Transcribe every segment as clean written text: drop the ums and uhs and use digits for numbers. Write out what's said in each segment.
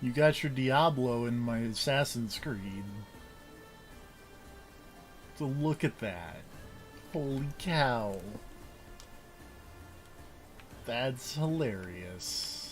You got your Diablo in my Assassin's Creed. So look at that. Holy cow. That's hilarious.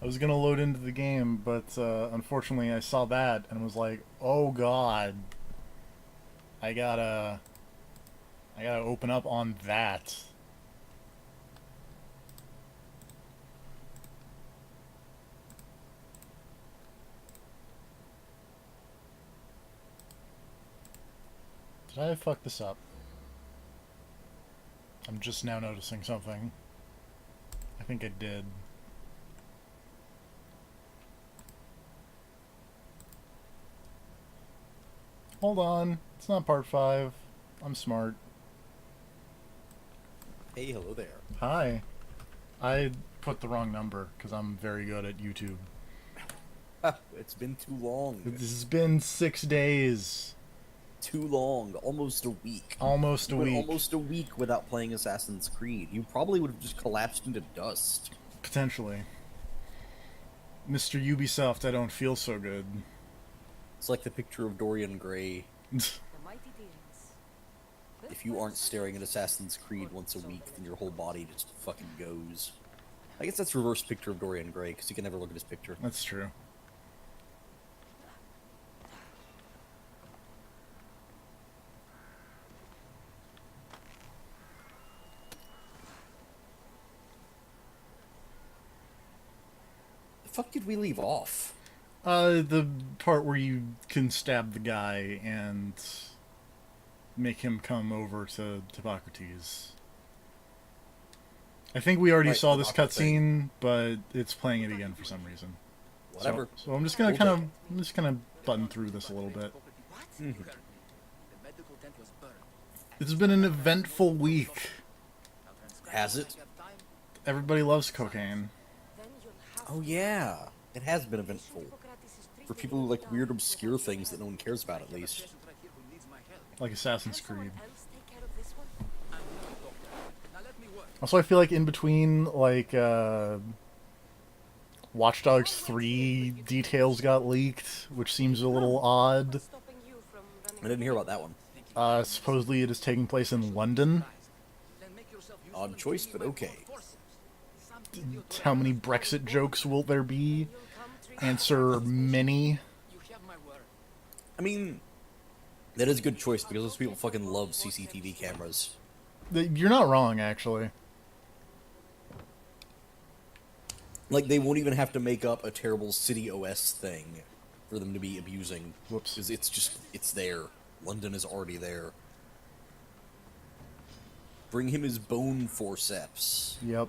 I was gonna load into the game, but unfortunately I saw that and was like, "Oh God, I gotta, I gotta open up on that." Did I fuck this up? I'm just now noticing something. I think I did. Hold on, it's not part 5. I'm smart. Hey, hello there. Hi. I put the wrong number because I'm very good at YouTube. It's been too long. This has been 6 days. Too long. Almost a week. Almost a You went week. almost a week without playing Assassin's Creed. You probably would have just collapsed into dust. Potentially. Mr. Ubisoft, I don't feel so good. It's like the picture of Dorian Gray. If you aren't staring at Assassin's Creed once a week, then your whole body just fucking goes. I guess that's reverse picture of Dorian Gray, because you can never look at his picture. That's true. The fuck did we leave off? The part where you can stab the guy and make him come over to Hippocrates. I think we already saw this cutscene, but it's playing it again for some reason. Whatever. So I'm just gonna kind of button through this a little bit. It's been an eventful week. Has it? Everybody loves cocaine. Oh yeah, it has been eventful. For people who like weird, obscure things that no one cares about, at least. Like Assassin's Creed. Also, I feel like in between, like, Watch Dogs 3 details got leaked, which seems a little odd. I didn't hear about that one. Supposedly it is taking place in London. Odd choice, but okay. How many Brexit jokes will there be? Answer many. I mean, that is a good choice because those people fucking love CCTV cameras. You're not wrong, actually. Like, they won't even have to make up a terrible City OS thing for them to be abusing. Whoops. Because it's just, it's there. London is already there. Bring him his bone forceps. Yep.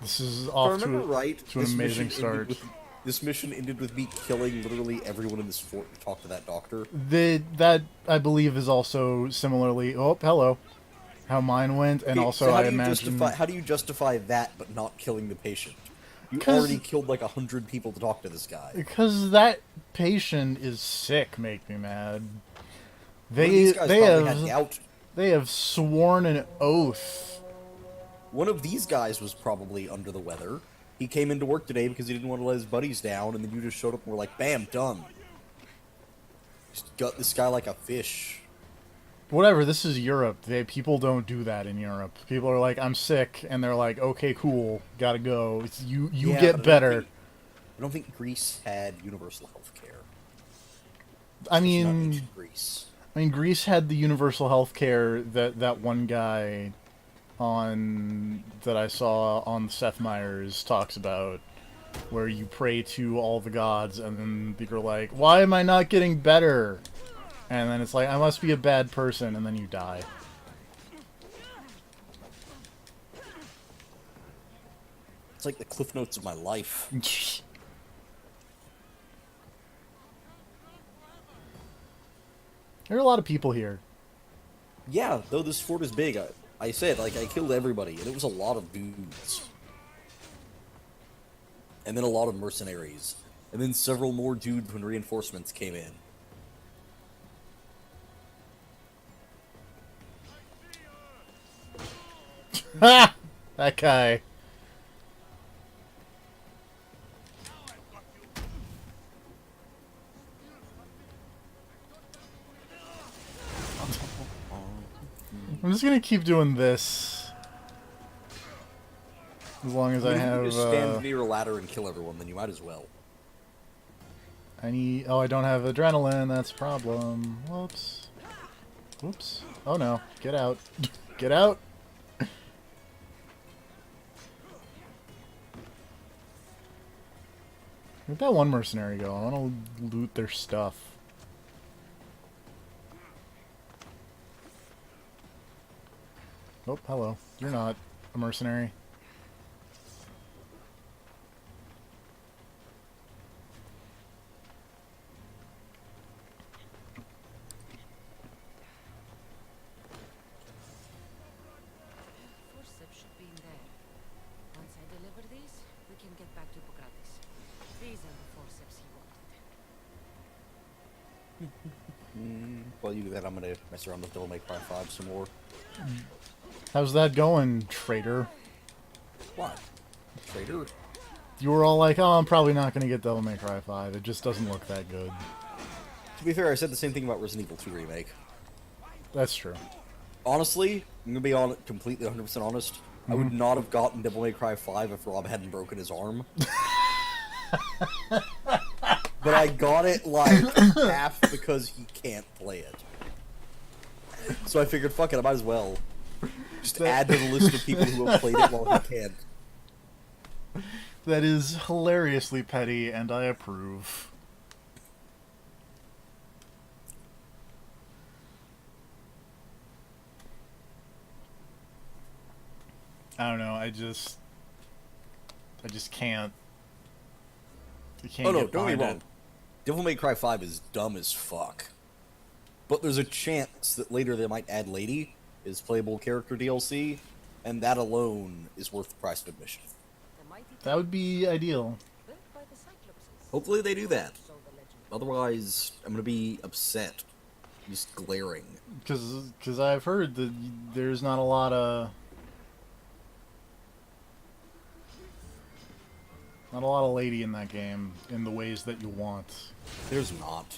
This is off to an amazing start. This mission ended with me killing literally everyone in this fort to talk to that doctor. That, I believe, is also similarly... Oh, hello. How mine went, and Okay, also so I imagine... How do you justify that, but not killing the patient? You already killed like 100 people to talk to this guy. Because that patient is sick, make me mad. They have sworn an oath. One of these guys was probably under the weather. He came into work today because he didn't want to let his buddies down, and then you just showed up and were like, bam, done. Just gut this guy like a fish. Whatever, this is Europe. People don't do that in Europe. People are like, I'm sick, and they're like, okay, cool, gotta go. You get better. I don't think Greece had universal health care. I mean, Greece had the universal health care that one guy that I saw on Seth Meyers talks about, where you pray to all the gods, and then you're like, why am I not getting better? And then it's like, I must be a bad person, and then you die. It's like the cliff notes of my life. There are a lot of people here. Yeah, though this fort is big, I said, like, I killed everybody, and it was a lot of dudes. And then a lot of mercenaries. And then several more dudes when reinforcements came in. Ha! That guy. I'm just gonna keep doing this. As long as I If have, you just stand near a ladder and kill everyone, then you might as well. I need... Oh, I don't have adrenaline. That's a problem. Whoops. Whoops. Oh, no. Get out. Get out! Where'd that one mercenary go? I want to loot their stuff. Oh, hello. You're not a mercenary. Forceps should be in there. Once I deliver these, we can get back to Hippocrates. These are the forceps he wanted. While you do that, I'm gonna mess around with Doublemaker 5 some more. How's that going, traitor? What? Traitor? You were all like, oh, I'm probably not going to get Devil May Cry 5. It just doesn't look that good. To be fair, I said the same thing about Resident Evil 2 Remake. That's true. Honestly, I'm gonna be completely 100% honest. I would not have gotten Devil May Cry 5 if Rob hadn't broken his arm. But I got it, like, half because he can't play it. So I figured, fuck it, I might as well. Just add to the list of people who have played it while he can't. That is hilariously petty, and I approve. I don't know, I just can't. I can't Oh no, get don't get me behind wrong. Devil May Cry 5 is dumb as fuck. But there's a chance that later they might add Lady as playable character DLC, and that alone is worth the price of admission. The mighty That would be ideal. built by the Cyclopses. Hopefully they do that. So the legend. Otherwise, I'm gonna be upset. Just glaring. Because I've heard that there's not a lot of... Not a lot of lady in that game, in the ways that you want. There's not.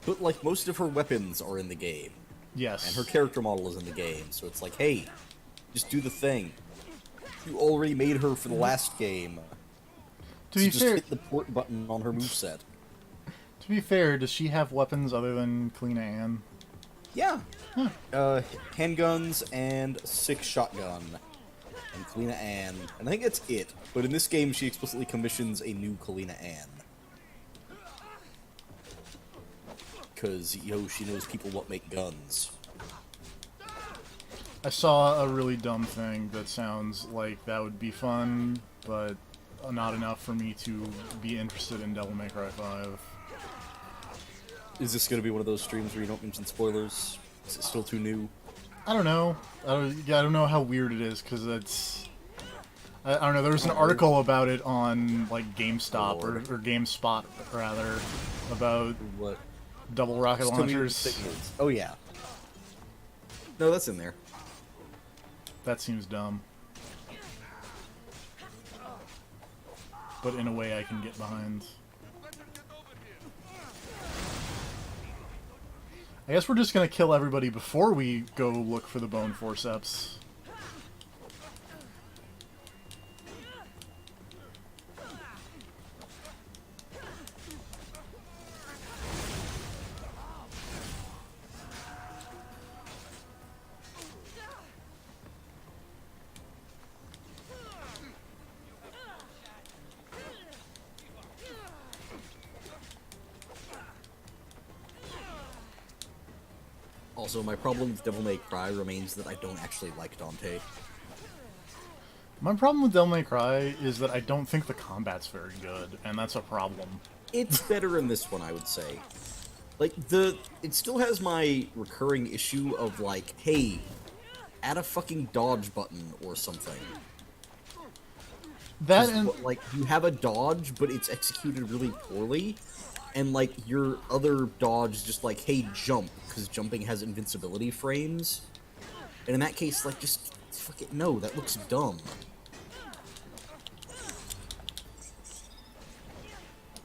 But, like, most of her weapons are in the game. Yes. And her character model is in the game, so it's like, hey, just do the thing. You already made her for the last game. To So be just fair, hit the port button on her moveset. to be fair, does she have weapons other than Kalina Ann? Yeah. Handguns and 6 shotgun. And Kalina Ann. And I think that's it. But in this game, she explicitly commissions a new Kalina Ann. Because, yo, she knows people what make guns. I saw a really dumb thing that sounds like that would be fun, but not enough for me to be interested in Devil May Cry 5. Is this going to be one of those streams where you don't mention spoilers? Is it still too new? I don't know. I don't know how weird it is, because it's... I don't know, there was an article about it on, like, GameStop, or GameSpot, rather, about What? double rocket Still need launchers. signals. Oh, yeah. No, that's in there. That seems dumb. But in a way I can get behind. I guess we're just gonna kill everybody before we go look for the bone forceps. Also, my problem with Devil May Cry remains that I don't actually like Dante. My problem with Devil May Cry is that I don't think the combat's very good, and that's a problem. It's better in this one, I would say. Like, it still has my recurring issue of, like, hey, add a fucking dodge button or something. That Just, and like, you have a dodge, but it's executed really poorly, and, like, your other dodge is just like, hey, jump, because jumping has invincibility frames. And in that case, like, just fuck it, no, that looks dumb.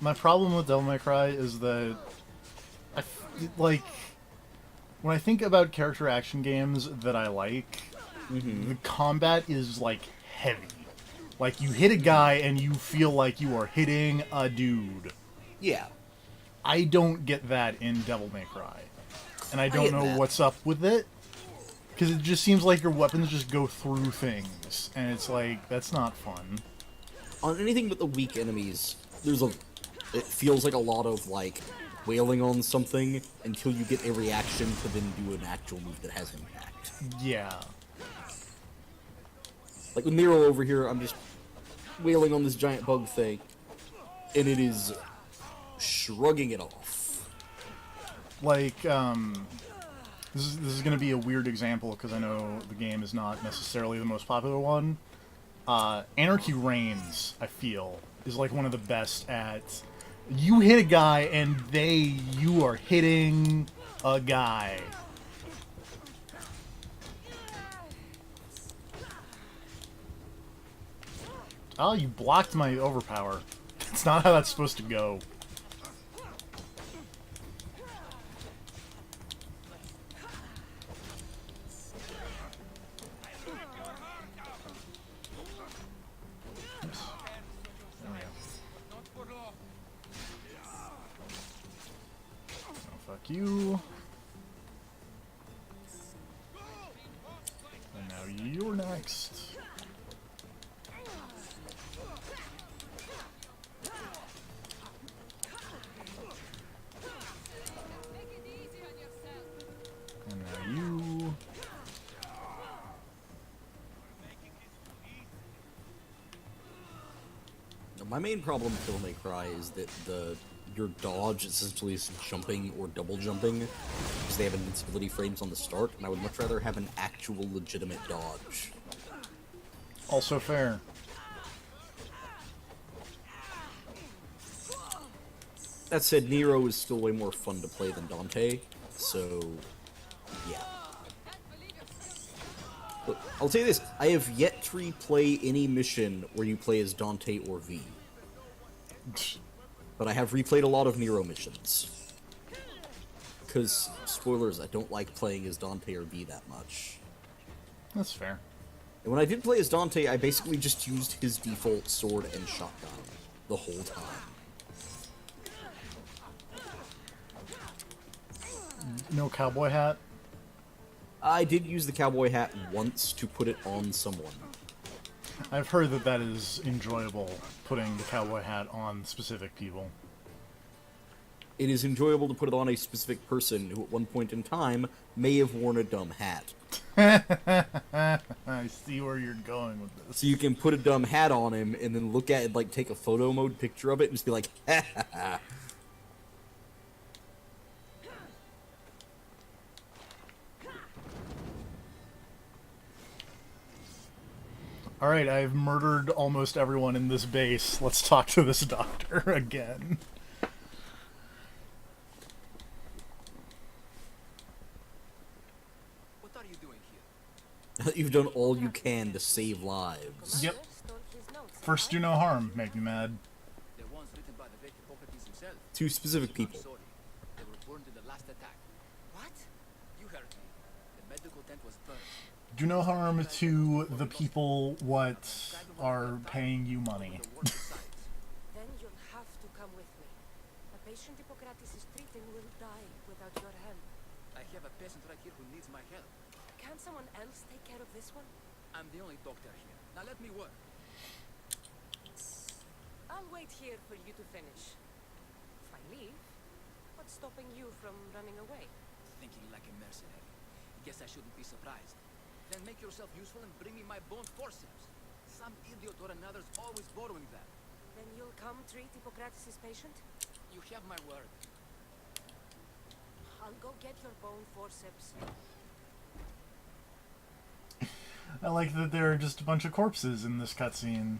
my problem with Devil May Cry is that like when I think about character action games that I like, the combat is like heavy. Like you hit a guy and you feel like you are hitting a dude. Yeah. I don't get that in Devil May Cry. And I don't get know that. what's up with it. Because it just seems like your weapons just go through things. And it's like, that's not fun. On anything but the weak enemies, it feels like a lot of, like, wailing on something until you get a reaction to then do an actual move that has impact. Yeah. Like with Nero over here, I'm just wailing on this giant bug thing, and it is shrugging it off. Like, this is going to be a weird example because I know the game is not necessarily the most popular one. Anarchy Reigns, I feel, is like one of the best at... You hit a guy and you are hitting a guy. Oh, you blocked my overpower. That's not how that's supposed to go. Oops. There we go. Oh, fuck you. And now you're next. And now you. Now, my main problem with Devil May Cry is that your dodge essentially is jumping or double jumping because they have invincibility frames on the start, and I would much rather have an actual legitimate dodge. Also fair. That said, Nero is still way more fun to play than Dante, so yeah. Look, I'll say this, I have yet to replay any mission where you play as Dante or V. But I have replayed a lot of Nero missions. Because, spoilers, I don't like playing as Dante or V that much. That's fair. And when I did play as Dante, I basically just used his default sword and shotgun the whole time. No cowboy hat? I did use the cowboy hat once to put it on someone. I've heard that that is enjoyable, putting the cowboy hat on specific people. It is enjoyable to put it on a specific person who at one point in time may have worn a dumb hat. I see where you're going with this. So you can put a dumb hat on him and then look at it, like take a photo mode picture of it and just be like, ha ha ha. Alright, I've murdered almost everyone in this base. Let's talk to this doctor again. What are you doing here? You've done all you can to save lives. Yep. Stole his notes, First do no harm, make me mad. The ones written by the Hippocrates himself. Two specific people. Sorry, they were burned in the last attack. What? You heard me. The medical tent was burned. Do no harm to the people what are paying you money. The worst sides. Then you'll have to come with me. A patient Hippocrates is treating will die without your help. I have a patient right here who needs my help. Can someone else take care of this one? I'm the only doctor here. Now let me work. I'll wait here for you to finish. If I leave, what's stopping you from running away? Thinking like a mercenary. Guess I shouldn't be surprised. Then make yourself useful and bring me my bone forceps. Some idiot or another's always borrowing that. Then you'll come treat Hippocrates' patient? You have my word. I'll go get your bone forceps. I like that there are just a bunch of corpses in this cutscene,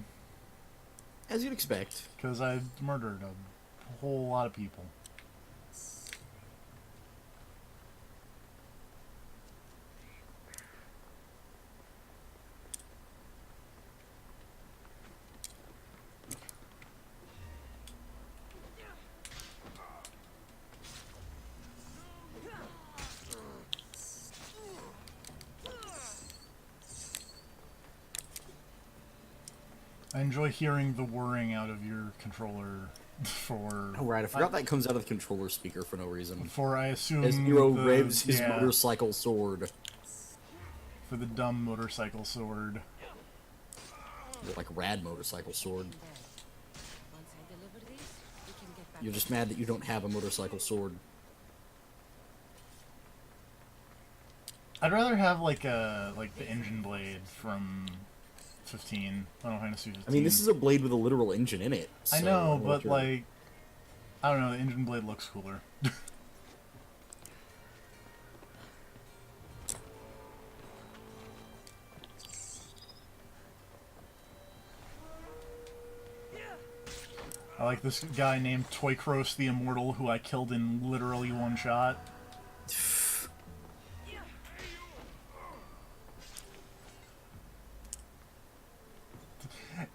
As you'd expect. because I murdered a whole lot of people. I enjoy hearing the whirring out of your controller for... Oh, right, I forgot that comes out of the controller speaker for no reason. For, I assume, As Nero the- revs his yeah, motorcycle sword. for the dumb motorcycle sword. Like rad motorcycle sword. There. Once I deliver these, we can get back You're to just mad that you don't have a motorcycle sword. I'd rather have like the engine blade from 15, Final Fantasy 15. I mean, this is a blade with a literal engine in it. I so know, I'm not but sure. like, I don't know, the engine blade looks cooler. I like this guy named Toykros the Immortal, who I killed in literally one shot.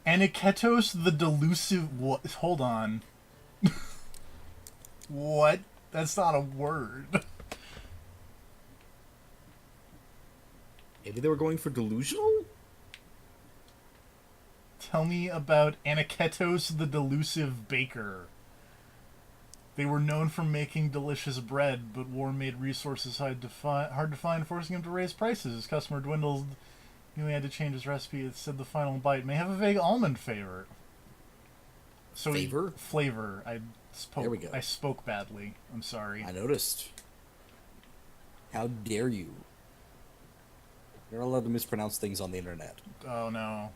Iquitos the Delusive... What? Hold on. What? That's not a word. Maybe they were going for delusional? Tell me about Iquitos the Delusive Baker. They were known for making delicious bread, but war made resources hard to find, forcing him to raise prices. His customer dwindled. He only had to change his recipe. It said the final bite may have a vague almond flavor. So Favor? Flavor. I spoke. There we go. I spoke badly. I'm sorry. I noticed. How dare you? You're not allowed to mispronounce things on the internet. Oh no.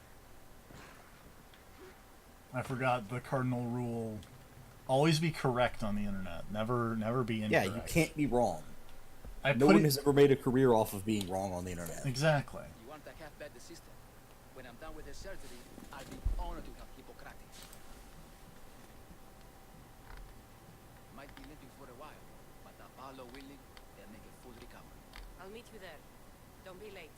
I forgot the cardinal rule. Always be correct on the internet. Never be incorrect. Yeah, you can't be wrong. I No put one it, has ever made a career off of being wrong on the internet. exactly. You want to have bad the system. When I'm done with the surgery, I'll be honored to help Hippocrates. Might be limping for a while, but Apollo willing, they'll make a full recovery. I'll meet you there. Don't be late.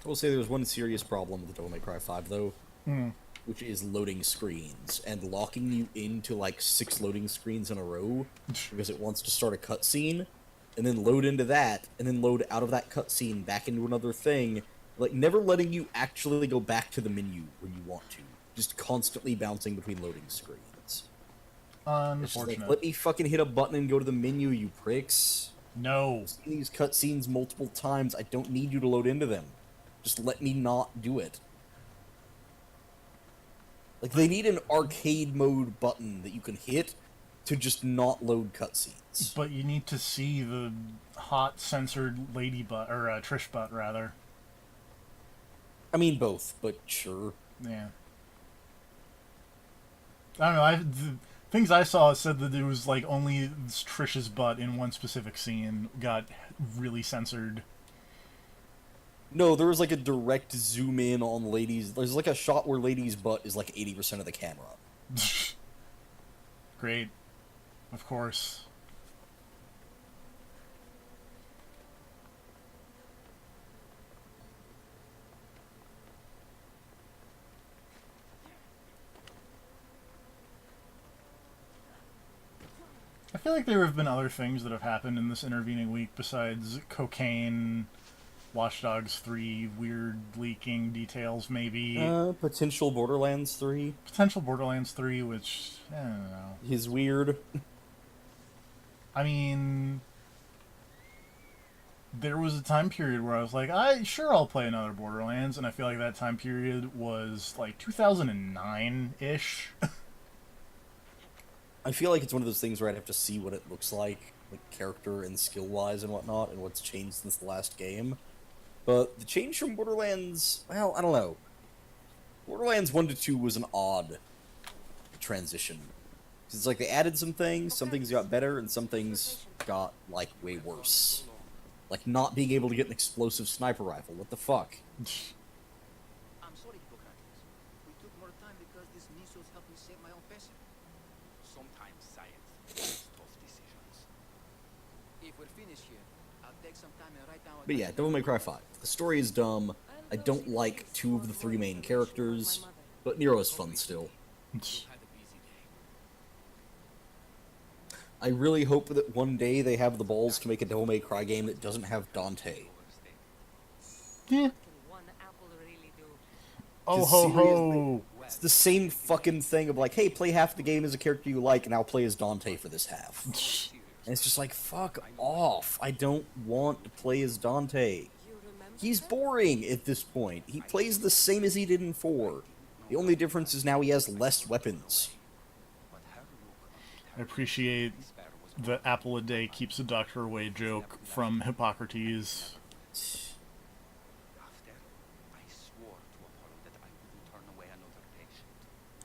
I will say there's one serious problem with the Devil May Cry 5, though, Hmm. which is loading screens and locking you into like 6 loading screens in a row because it wants to start a cutscene and then load into that and then load out of that cutscene back into another thing, like never letting you actually go back to the menu when you want to, just constantly bouncing between loading screens. It's just like, Unfortunate. let me fucking hit a button and go to the menu, you pricks. No. I've seen these cutscenes multiple times. I don't need you to load into them. Just let me not do it. Like, they need an arcade mode button that you can hit to just not load cutscenes. But you need to see the hot censored lady butt, or Trish butt, rather. I mean, both, but sure. Yeah. I don't know. The things I saw said that there was like only Trish's butt in one specific scene got really censored. No, there was like a direct zoom in on ladies. There's like a shot where lady's butt is like 80% of the camera. Great. Of course. I feel like there have been other things that have happened in this intervening week besides cocaine, Watch Dogs 3, weird leaking details, maybe. Potential Borderlands 3 Potential Borderlands 3, which, I don't know. is weird. I mean, there was a time period where I was like, sure, I'll play another Borderlands, and I feel like that time period was like 2009-ish. I feel like it's one of those things where I'd have to see what it looks like character and skill-wise and whatnot, and what's changed since the last game. But the change from Borderlands, well, I don't know. Borderlands 1 to 2 was an odd transition. It's like they added some things got better, and some things got, like, way worse. Like not being able to get an explosive sniper rifle. What the fuck? I'm sorry, Hippocrates. We took more time because these missiles helped me save my own peasant. Sometimes science makes tough decisions. If we're finished here, I'll take some time and write down. But yeah, Devil May Cry 5. The story is dumb. I don't like 2 of the 3 main characters, but Nero's fun still. Had a busy day. I really hope that one day they have the balls to make a Devil May Cry game that doesn't have Dante. Yeah. One apple really do. Oh Just ho seriously. ho! It's the same fucking thing of like, hey, play half the game as a character you like, and I'll play as Dante for this half. And it's just like, fuck off. I don't want to play as Dante. You remember He's that? boring at this point. He plays the same as he did in 4. The only difference is now he has less weapons. I appreciate the apple a day keeps the doctor away joke from Hippocrates. After, I swore to Apollo that I wouldn't turn away another patient.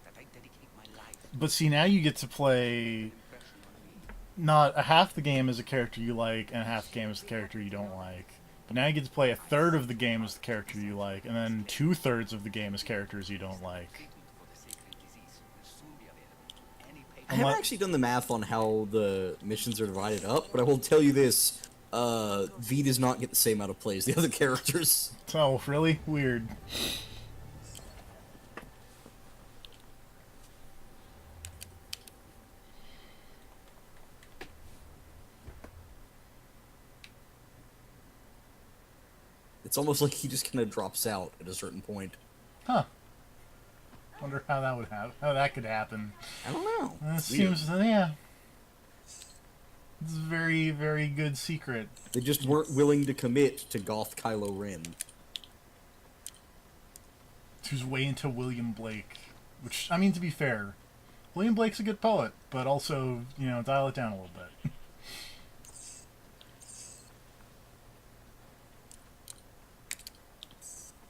That I dedicate my life to But see, now you get to play impression on me. not a half the game as a character you like and half the game as the character you don't like. But now you get to play a third of the game as the character you like, and then 2/3 of the game as characters you don't like. Treatment for the sacred disease will soon be available to any I patient. haven't actually done the math on how the missions are divided up, but I will tell you this. V does not get the same amount of play as the other characters. Oh, really? Weird. It's almost like he just kind of drops out at a certain point. Huh. Wonder how that would happen. How that could happen. I don't know. It It's weird. seems, yeah. It's a very, very good secret. They just weren't willing to commit to Goth Kylo Ren. Who's way into William Blake. Which, I mean, to be fair, William Blake's a good poet, but also, you know, dial it down a little bit.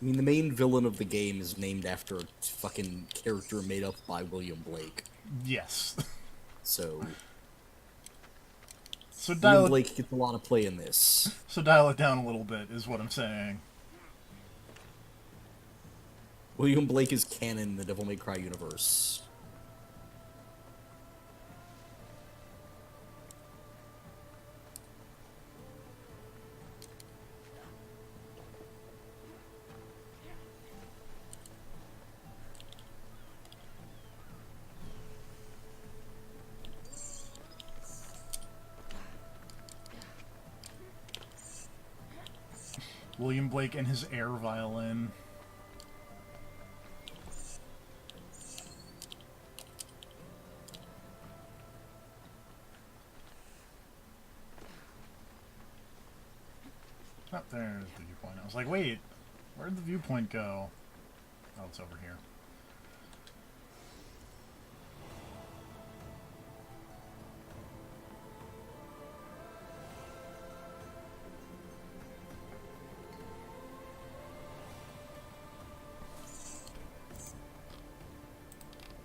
I mean, the main villain of the game is named after a fucking character made up by William Blake. Yes. So, So William dial it, Blake gets a lot of play in this. so dial it down a little bit, is what I'm saying. William Blake is canon in the Devil May Cry universe. William Blake and his air violin. Oh, there's the viewpoint. I was like, wait, where'd the viewpoint go? Oh, it's over here.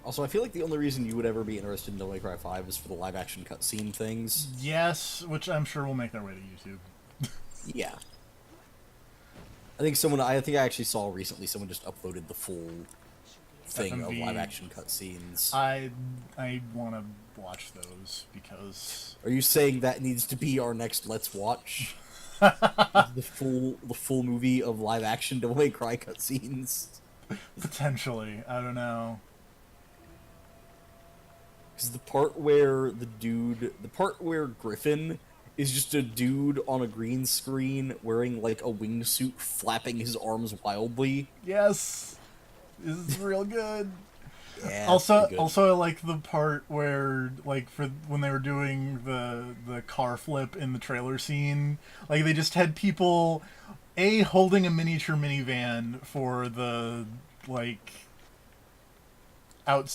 Also, I feel like the only reason you would ever be interested in Devil May Cry 5 is for the live-action cutscene things. Yes, which I'm sure will make their way to YouTube. Yeah. I think I actually saw recently someone just uploaded the full thing of FMV. live-action cutscenes. I want to watch those because Are you saying that needs to be our next Let's Watch? the full movie of live-action Devil May Cry cutscenes? potentially, I don't know. Because the part where Griffin is just a dude on a green screen wearing like a wingsuit flapping his arms wildly. Yes, this is real good. Yeah. Also, pretty good. also, I like the part where, like, for when they were doing the car flip in the trailer scene, like they just had people, holding a miniature minivan for the like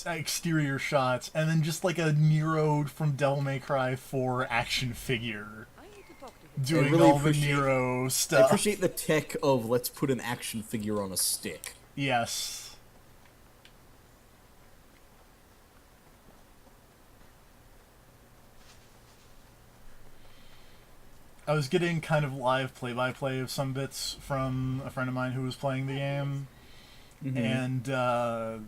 exterior shots, and then just like a Nero from Devil May Cry 4 action figure. I need to talk to him. doing really all the appreciate- Nero I stuff. appreciate the tech of let's put an action figure on a stick. Yes. I was getting kind of live play-by-play of some bits from a friend of mine who was playing the game, and the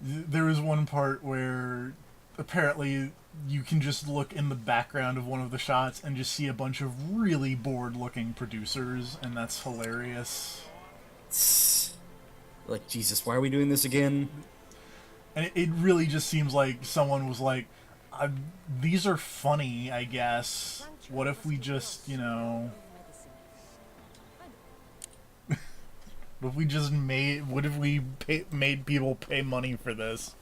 there was one part where apparently you can just look in the background of one of the shots and just see a bunch of really bored-looking producers, and that's hilarious. Like, Jesus, why are we doing this again? And it really just seems like someone was like, these are funny, I guess. What if we just, you know... What if we just made... What if we made people pay money for this?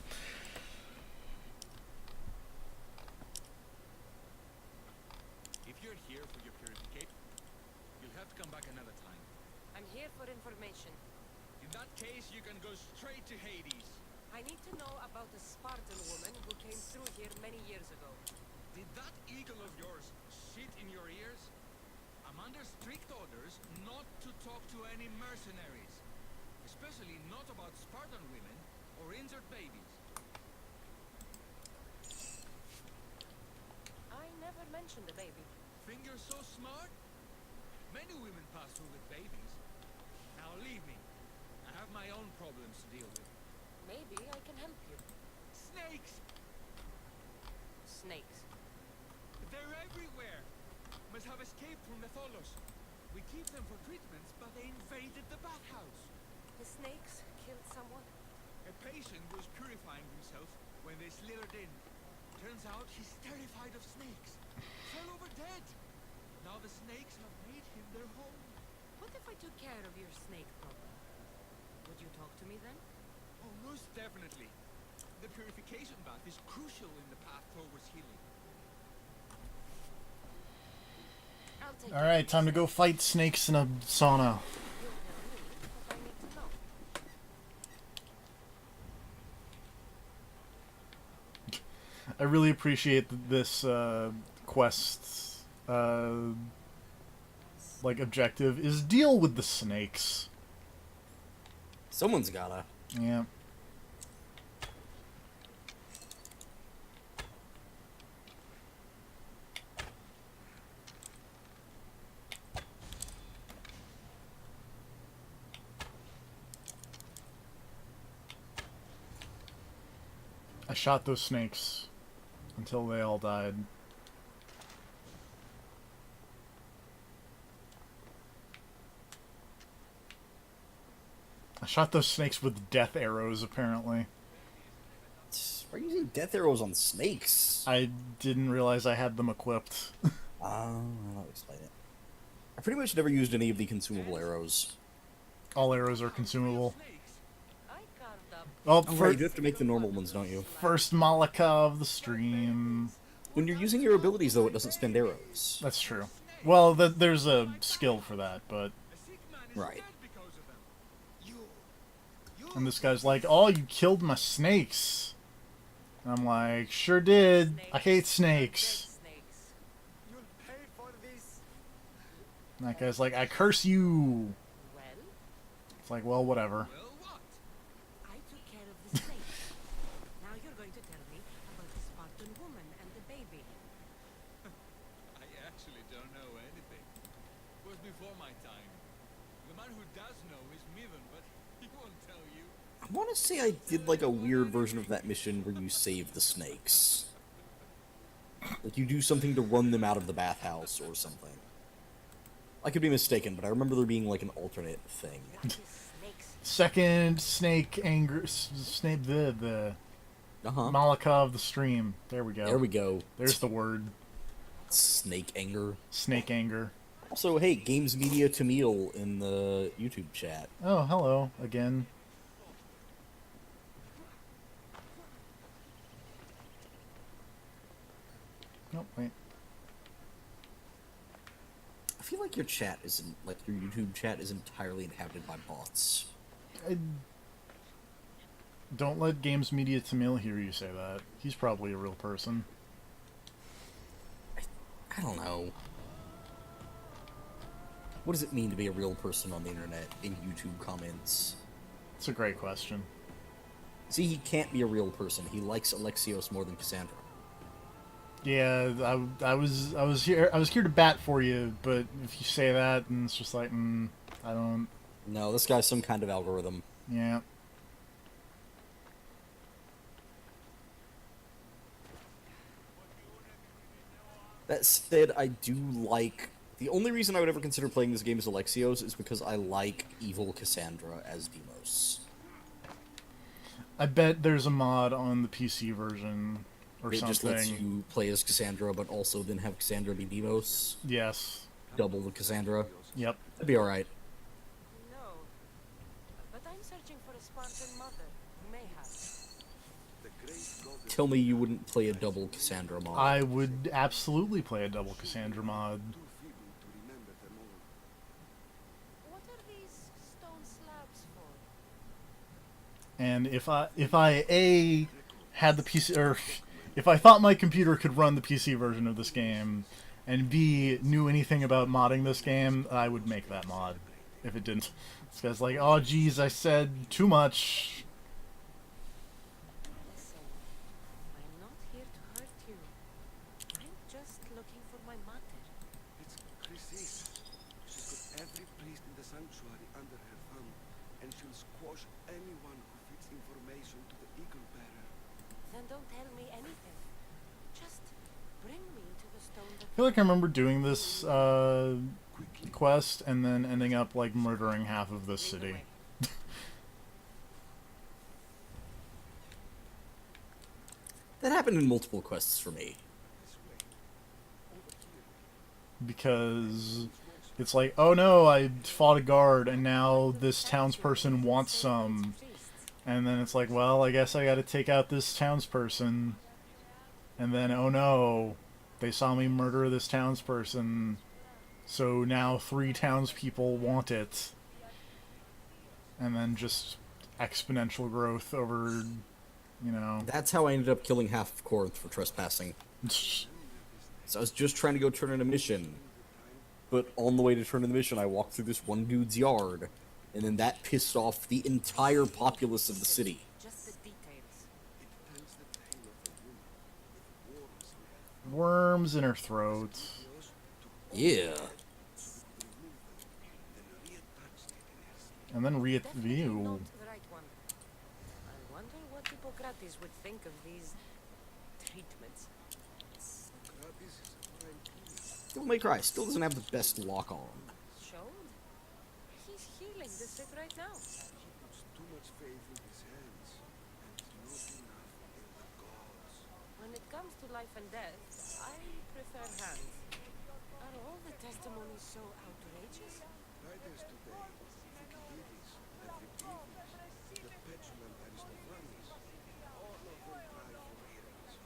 If you're here for your purification, you'll have to come back another time. I'm here for information. In that case, you can go straight to Hades. I need to know about the Spartan woman who came through here many years ago. Did that eagle of yours shit in your ears? I'm under strict orders not to talk to any mercenaries. Especially not about Spartan women or injured babies. I never mentioned the baby. Think you're so smart? Many women pass through with babies. Now leave me. I have my own problems to deal with. Maybe I can help you. Snakes! Snakes. They're everywhere! Must have escaped from the Tholos. We keep them for treatments, but they invaded the bathhouse. The snakes killed someone? A patient was purifying himself when they slithered in. Turns out he's terrified of snakes. Fell over dead. Now the snakes have made him their home. What if I took care of your snake problem? Would you talk to me then? Oh, most definitely. The purification bath is crucial in the path towards healing. I'll take Alright, time to go fight snakes in a sauna. You tell me what I need to know. I really appreciate this quest, like, objective is deal with the snakes. Someone's gotta. Yeah. I shot those snakes until they all died. I shot those snakes with death arrows, apparently. Why are you using death arrows on snakes? I didn't realize I had them equipped. I'll explain it. I pretty much never used any of the consumable arrows. All arrows are consumable. I carved up. Oh, Oh, right, you have to make the normal ones, don't you? first Malika of the stream. When you're using your abilities, though, it doesn't spend arrows. That's true. Well, there's a skill for that, but... A sick man is Right. dead because of them. You And this guy's like, oh, you killed my snakes. And I'm like, sure did. I hate snakes. Dead snakes. You'll pay for this. And that guy's like, I curse you. Well, It's like, well, whatever. Well, what? I took care of the snakes. Now you're going to tell me about the Spartan woman and the baby. I actually don't know anything. It was before my time. The man who does know is Mivan, but he won't tell you. I want to say I did, like, a weird version of that mission where you save the snakes. Like, you do something to run them out of the bathhouse or something. I could be mistaken, but I remember there being, like, an alternate thing. What is snakes? Second snake anger... Snake... The Uh-huh. Malika of the stream. There we go. There we go. There's the word. Snake anger. Snake anger. Also, hey, Games Media Tamil in the YouTube chat. Oh, hello. Again. Nope, wait. I feel like your chat isn't, like, your YouTube chat is entirely inhabited by bots. Don't let Games Media Tamil hear you say that. He's probably a real person. I don't know. What does it mean to be a real person on the internet in YouTube comments? It's a great question. See, he can't be a real person. He likes Alexios more than Cassandra. Yeah, I was here to bat for you, but if you say that, and it's just like, I don't. No, this guy's some kind of algorithm. Yeah. That said, I do like... The only reason I would ever consider playing this game as Alexios is because I like evil Cassandra as Demos. I bet there's a mod on the PC version or It something. just lets you play as Cassandra, but also then have Cassandra be Demos. Yes. Double the Cassandra. Yep. That'd be alright. No. But I'm searching for a Spartan mother who may have. Tell me you wouldn't play a double Cassandra mod. I would absolutely play a double Cassandra mod. What are these stone slabs for? And if I A had the PC, or if I thought my computer could run the PC version of this game, and B knew anything about modding this game, I would make that mod. If it didn't, this guy's like, oh geez, I said too much. Listen, I'm not here to hurt you. I'm just looking for my mother. It's Chrysis. She's got every priest in the sanctuary under her thumb, and she'll squash anyone who feeds information to the eagle bearer. Then don't tell me anything. Just bring me to the stone that I feel like I remember doing this quest and then ending up like murdering half of this city. That happened in multiple quests for me. Because it's like, oh no, I fought a guard and now this townsperson wants some. And then it's like, well, I guess I gotta take out this townsperson. And then, oh no, they saw me murder this townsperson. So now 3 townspeople want it. And then just exponential growth over, you know. That's how I ended up killing half of Corinth for trespassing. So I was just trying to go turn in a mission. But on the way to turn in the mission, I walked through this one dude's yard. And then that pissed off the entire populace of the city. just the details. Worms in her throat. Yeah. And then Definitely re-view. not the right one. I wonder what Hippocrates would think of these treatments. Doublemaker still doesn't have the best lock on. Showed? He's healing the sick right now. Too much faith in his hands, and not enough in the gods. When it comes to life and death, I prefer hands. Are all the testimonies so outrageous? Writers today, Thucydides, Euripides, the petulant Aristophanes, all of them cry for heroes.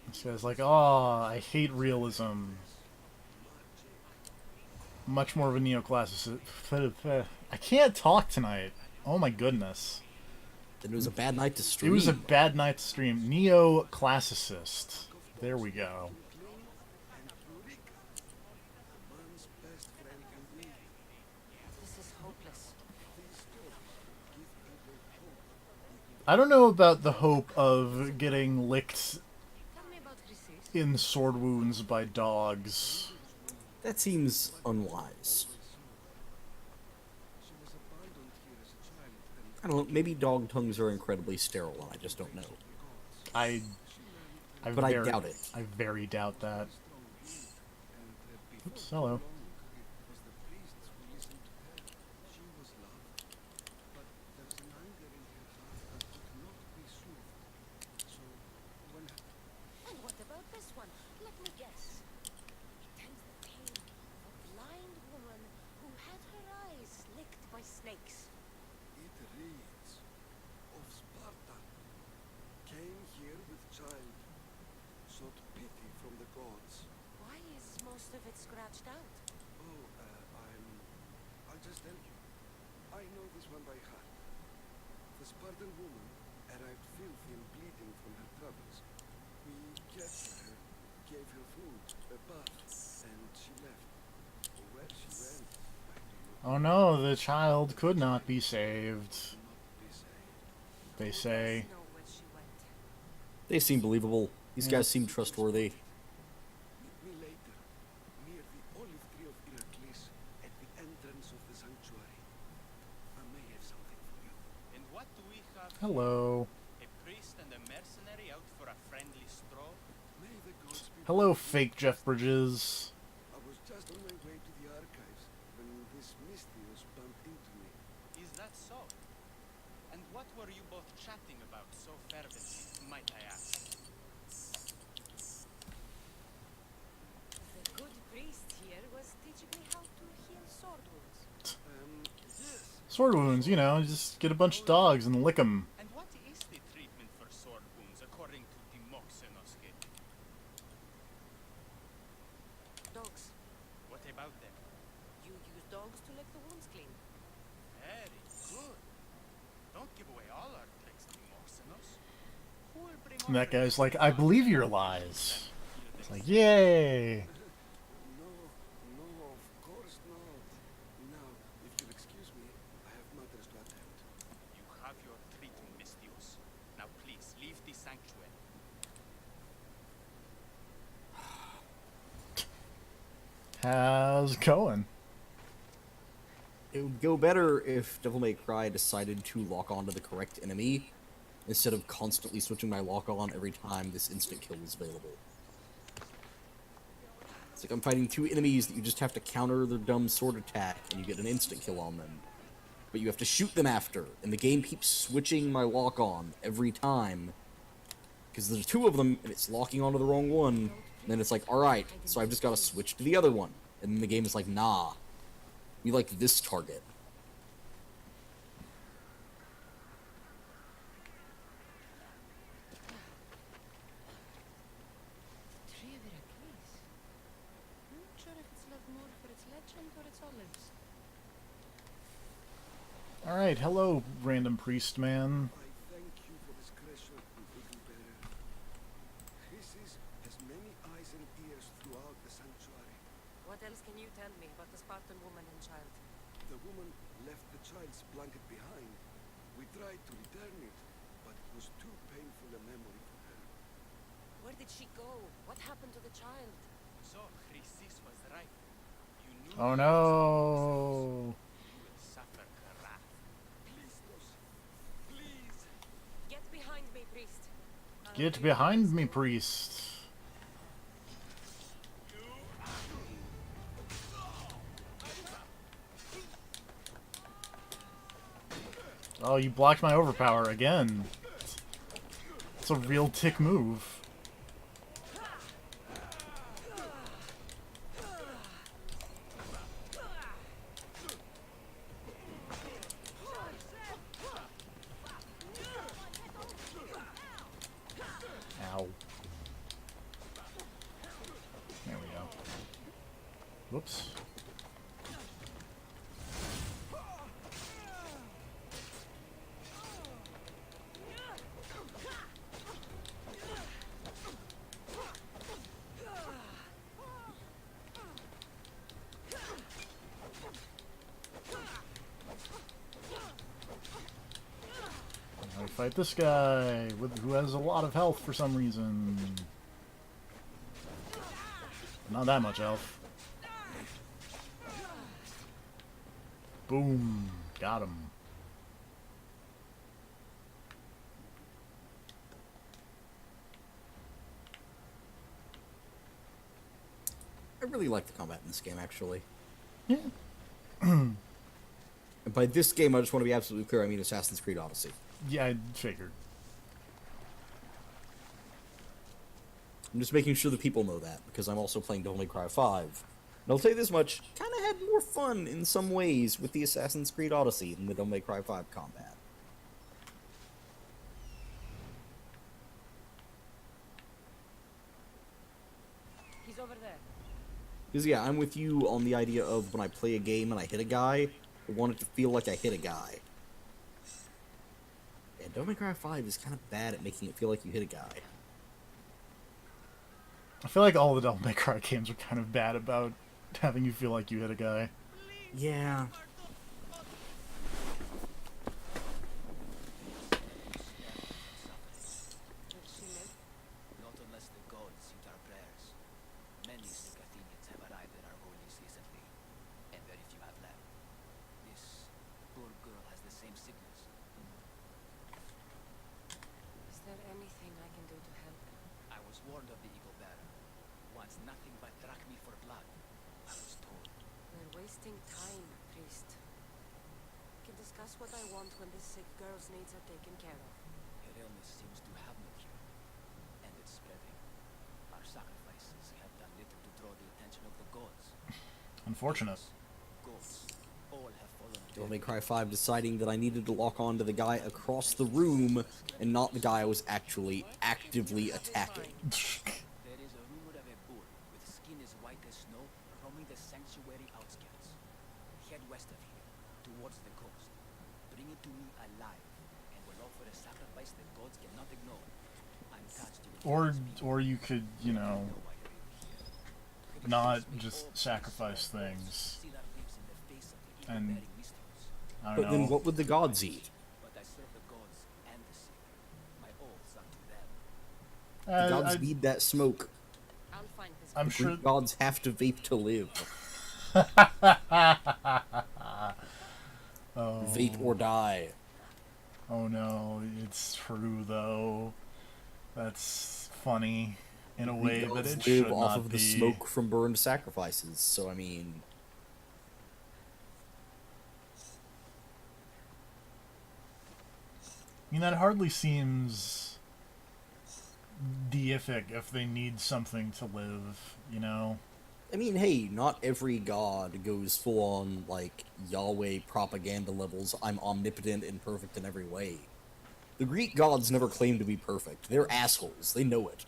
This guy's like, oh, I hate realism. Much more of a neoclassicist. I can't talk tonight. Oh my goodness. Then it was a bad night to It stream. was a bad night to stream. Neoclassicist. There we go. Man's best friend can be. This is hopeless. I don't know about the hope of getting licked Tell me about Chrysis. in sword wounds by dogs. That seems unwise. She was abandoned here as a child, and I don't know, maybe dog tongues are incredibly sterile and I just don't know. I But I doubt it. I very doubt that. Oops, hello. it was the priests who listened to her. She was loved, but there was an anger in her heart that could not be soothed. So, when And what about this one? Let me guess. It tells the tale of a blind woman who had her eyes licked by snakes. it reads of Sparta, came here with child, sought pity from the gods. Why is most of it scratched out? Oh, I'll just tell you. I know this one by heart. The Spartan woman arrived filthy and bleeding from her travels. We captured her, gave her food, a bath, and she left. Where she went, I do not Oh no, the child could not be saved, not be saved. they Who say. does know where she went? They seem believable. These Yeah. guys seem trustworthy. Meet me later, near the olive tree of Heracles, at the entrance of the sanctuary. I may have something for you. And what do we have? Hello. A priest and a mercenary out for a friendly stroll? May the gods be Hello, with you. fake Jeff Bridges. I was just on my way to the archives when this Mystios bumped into me. Is that so? And what were you both chatting about so fervently, might I ask? The good priest here was teaching me how to heal sword wounds. Yes. Sword wounds, you know, just get a bunch of dogs and lick them. And what is the treatment for sword wounds according to Demoxenoske? Dogs. What about them? You use dogs to lick the wounds clean. Very good. Don't give away all our tricks, Demoxenos. Who will bring And that over guy's this like, I dog believe your and lies. heal It's them? like, yay! No, no, of course not. Now, if you'll excuse me, I have matters to attend. You have your treatment, Mystios. Now please, leave the sanctuary. How's it going? It would go better if Devil May Cry decided to lock onto the correct enemy, instead of constantly switching my lock on every time this instant kill is available. It's like I'm fighting two enemies that you just have to counter their dumb sword attack, and you get an instant kill on them. But you have to shoot them after, and the game keeps switching my lock on every time. Because there's two of them, and it's locking onto the wrong one, and then it's like, alright, so I've just got to switch to the other one. And then the game is like, nah, you like this target. Tree of Heracles. I'm not sure if it's loved more for its legend or its olives. Alright, hello, random priest man. I thank you for discretion, little bearer. Chrysis has many eyes and ears throughout the sanctuary. What else can you tell me about the Spartan woman and child? The woman left the child's blanket behind. We tried to return it, but it was too painful a memory for her. Where did she go? What happened to the child? So, Chrysis was right. You knew Oh the no! You will suffer her wrath. Please, Dos. Please. Get behind me, priest. I'll Get do behind this me, too. priest. Oh, you blocked my overpower again. It's a real tick move. Ow. There we go. Whoops. Now we fight this guy who has a lot of health for some reason. Not that much health. Boom. Got him. I really like the combat in this game, actually. Yeah. And by this game, I just want to be absolutely clear, I mean Assassin's Creed Odyssey. Yeah, I figured. I'm just making sure that people know that, because I'm also playing Devil May Cry 5. And I'll tell you this much, kind of had more fun in some ways with the Assassin's Creed Odyssey than the Devil May Cry 5 combat. He's over there. Because, yeah, I'm with you on the idea of when I play a game and I hit a guy, I want it to feel like I hit a guy. And Devil May Cry 5 is kind of bad at making it feel like you hit a guy. I feel like all the Devil May Cry games are kind of bad about having you feel like you hit a guy. Yeah. Will she live? Not unless the gods suit our prayers. Many sick Athenians have arrived in our holies recently, and very few have left. This poor girl has the same sickness. Is there anything I can do to help? I was warned of the eagle bearer. Wants nothing but drachmi for blood. I was told. We're wasting time, priest. We can discuss what I want when this sick girl's needs are taken care of. Her illness seems to have no cure, and it's spreading. Our sacrifices have done little to draw the attention of the gods. Unfortunate. Gods, all have fallen Devil dead. May Cry 5 deciding that I needed to lock on to the guy across the room and not the guy I was actually actively attacking. There is a rumor of a bull with skin as white as snow roaming the sanctuary outskirts. Head west of here, towards the coast. Bring it to me alive, and we'll offer a sacrifice that gods cannot ignore. I'm touched you with Or you could, you know, why you're here. not just sacrifice things. See that lives in the face of the And- evil-bearing mysteries. I But don't then know. what would the gods eat? But I serve the gods and the sick. My oaths unto them. The gods need that smoke. I'll find this. I'm sure. Greek gods have to vape to live. Oh, Vape or die. oh no, it's true though. That's funny in a way, but Gods it live should off not of the be. smoke from burned sacrifices, so I mean... I mean, that hardly seems deific if they need something to live, you know? I mean, hey, not every god goes full on, like, Yahweh propaganda levels, I'm omnipotent and perfect in every way. The Greek gods never claim to be perfect. They're assholes. They know it.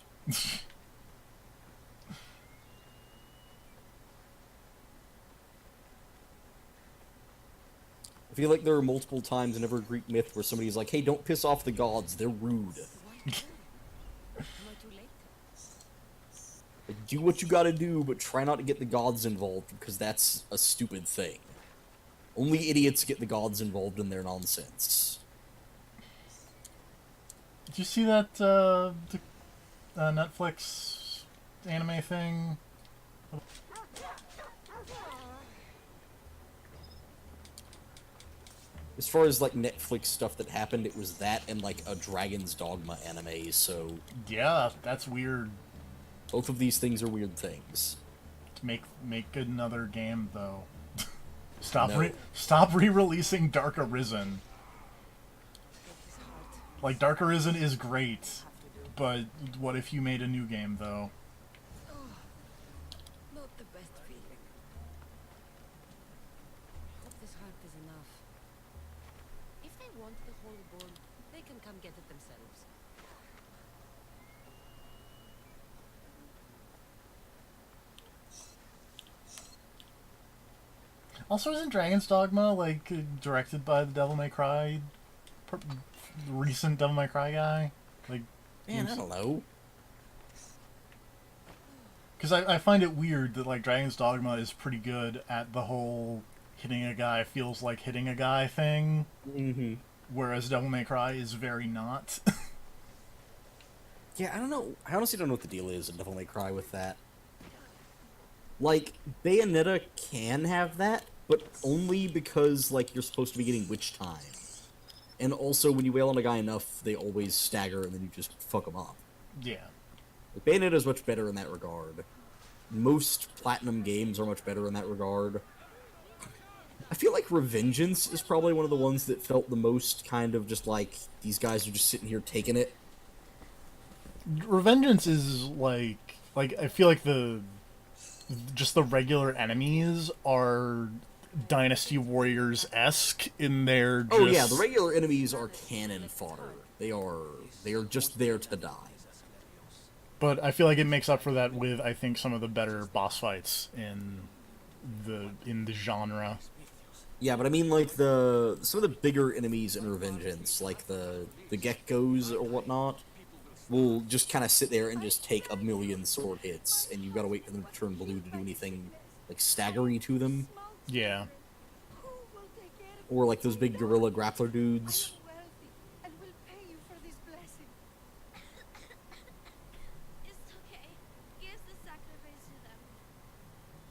I feel like there are multiple times in every Greek myth where somebody's like, hey, don't piss off the gods, they're rude. Why do? Am I too late? Like, do what you gotta do, but try not to get the gods involved, because that's a stupid thing. Only idiots get the gods involved in their nonsense. Did you see that Netflix anime thing? As far as, like, Netflix stuff that happened, it was that and, like, a Dragon's Dogma anime, so Yeah, that's weird. both of these things are weird things. Make another game though. Stop No. stop re-releasing Dark Arisen. It is hard. Like Dark Arisen is great, Have to do. but what if you made a new game though? Not the best feeling. Hope this heart is enough. If they want the whole board, they can come get it themselves. Also, isn't Dragon's Dogma like directed by the Devil May Cry, recent Devil May Cry guy? Like, Man, I don't know. because I find it weird that like Dragon's Dogma is pretty good at the whole hitting a guy feels like hitting a guy thing, Mm-hmm. whereas Devil May Cry is very not. Yeah, I don't know. I honestly don't know what the deal is in Devil May Cry with that. Like, Bayonetta can have that, but only because, like, you're supposed to be getting witch time. And also, when you wail on a guy enough, they always stagger and then you just fuck them up. Yeah. Like, Bayonetta is much better in that regard. Most Platinum games are much better in that regard. I feel like Revengeance is probably one of the ones that felt the most kind of just like, these guys are just sitting here taking it. Revengeance is like I feel like the regular enemies are Dynasty Warriors esque in their just, Oh yeah, the regular enemies are cannon fodder. They are just there to die. but I feel like it makes up for that with I think some of the better boss fights in the genre. Yeah, but I mean like some of the bigger enemies in Revengeance, like the geckos or whatnot, will just kind of sit there and just take a million sword hits, and you've got to wait for them to turn blue to do anything like staggery to them, Yeah. Who will take care of or like those big gorilla grappler dudes. I am wealthy and will pay you for this blessing. It's okay. Give the sacrifice to them.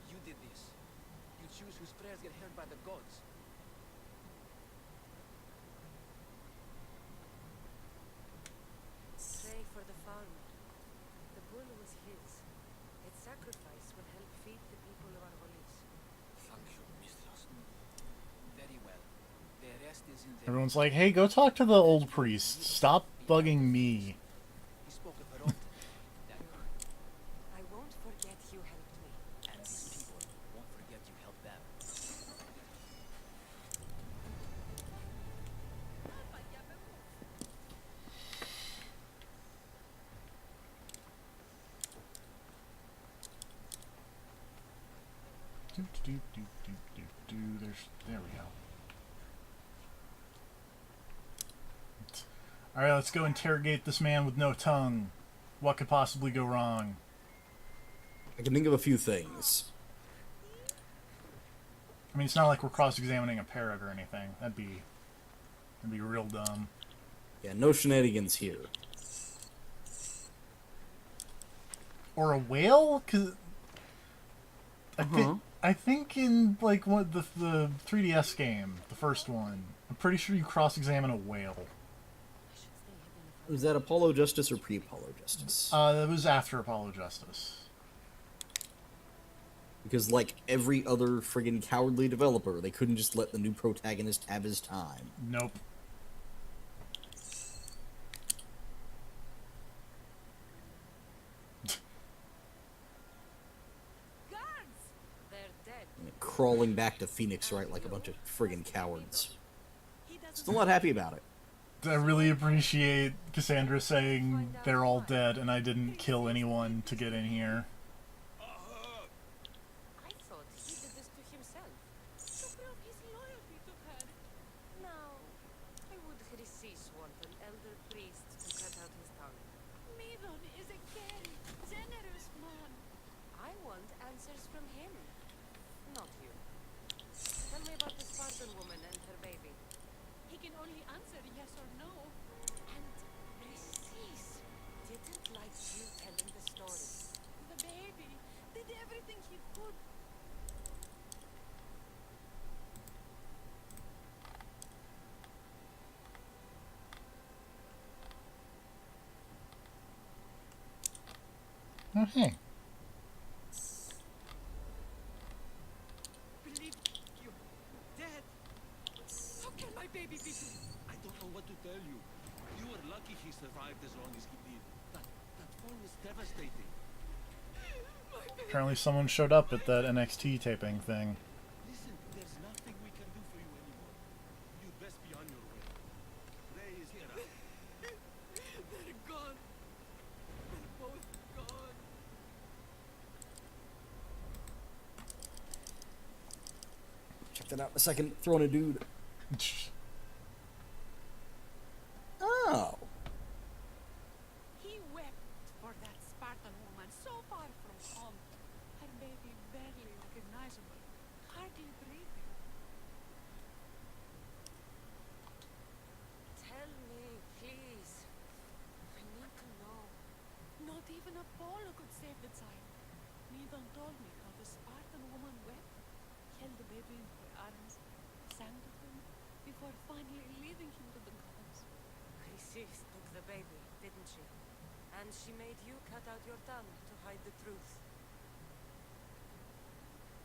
You did this. You choose whose prayers get heard by the gods. Pray for the farmer. The bull was his. Its sacrifice will help feed the people of Argolis. Thank you, mistress. Very well. The rest is in the... Everyone's like, hey, go talk to the old priest. Stop bugging me. He spoke of her often. That girl. I won't forget you helped me. And these people won't forget you helped them. There we go. Alright, let's go interrogate this man with no tongue. What could possibly go wrong? I can think of a few things. I mean, it's not like we're cross-examining a parrot or anything. That'd be real dumb. Yeah, no shenanigans here. Or a whale? 'Cause I think in like what the 3DS game, the first one, I'm pretty sure you cross-examine a whale. Was that Apollo Justice or pre-Apollo Justice? It was after Apollo Justice. Because like every other friggin' cowardly developer, they couldn't just let the new protagonist have his time. Nope. Guards! They're dead. Crawling back to Phoenix Wright like a bunch of friggin' cowards. He doesn't Still not happy about it. I really appreciate Cassandra saying they're all dead and I didn't kill anyone to get in here. I thought he did this to himself. To prove his loyalty to her. Now, I would receive want an elder priest to cut out his tongue. Midon is a caring, generous man. I want answers from him, not you. Tell me about the Spartan woman and her baby. He can only answer yes or no. And Recis didn't like you telling the story. The baby did everything he could. Oh, hey. Believe you. Dead. How can my baby be dead? I don't know what to tell you. You were lucky he survived as long as he did. That fall was devastating. Apparently someone showed up at that NXT taping thing. Listen, there's nothing we can do for you anymore. You'd best be on your way. Ray is here. They're gone. They're both gone. Check that out in a second. Throwing a dude. Oh. He wept for that Spartan woman so far from home. Her baby barely recognizable, hardly breathing. Tell me, please. I need to know. Not even Apollo could save the child. Midon told me how the Spartan woman wept, held the baby in her arms, sang to him, before finally leaving him to the gods. Recis took the baby, didn't she? And she made you cut out your tongue to hide the truth.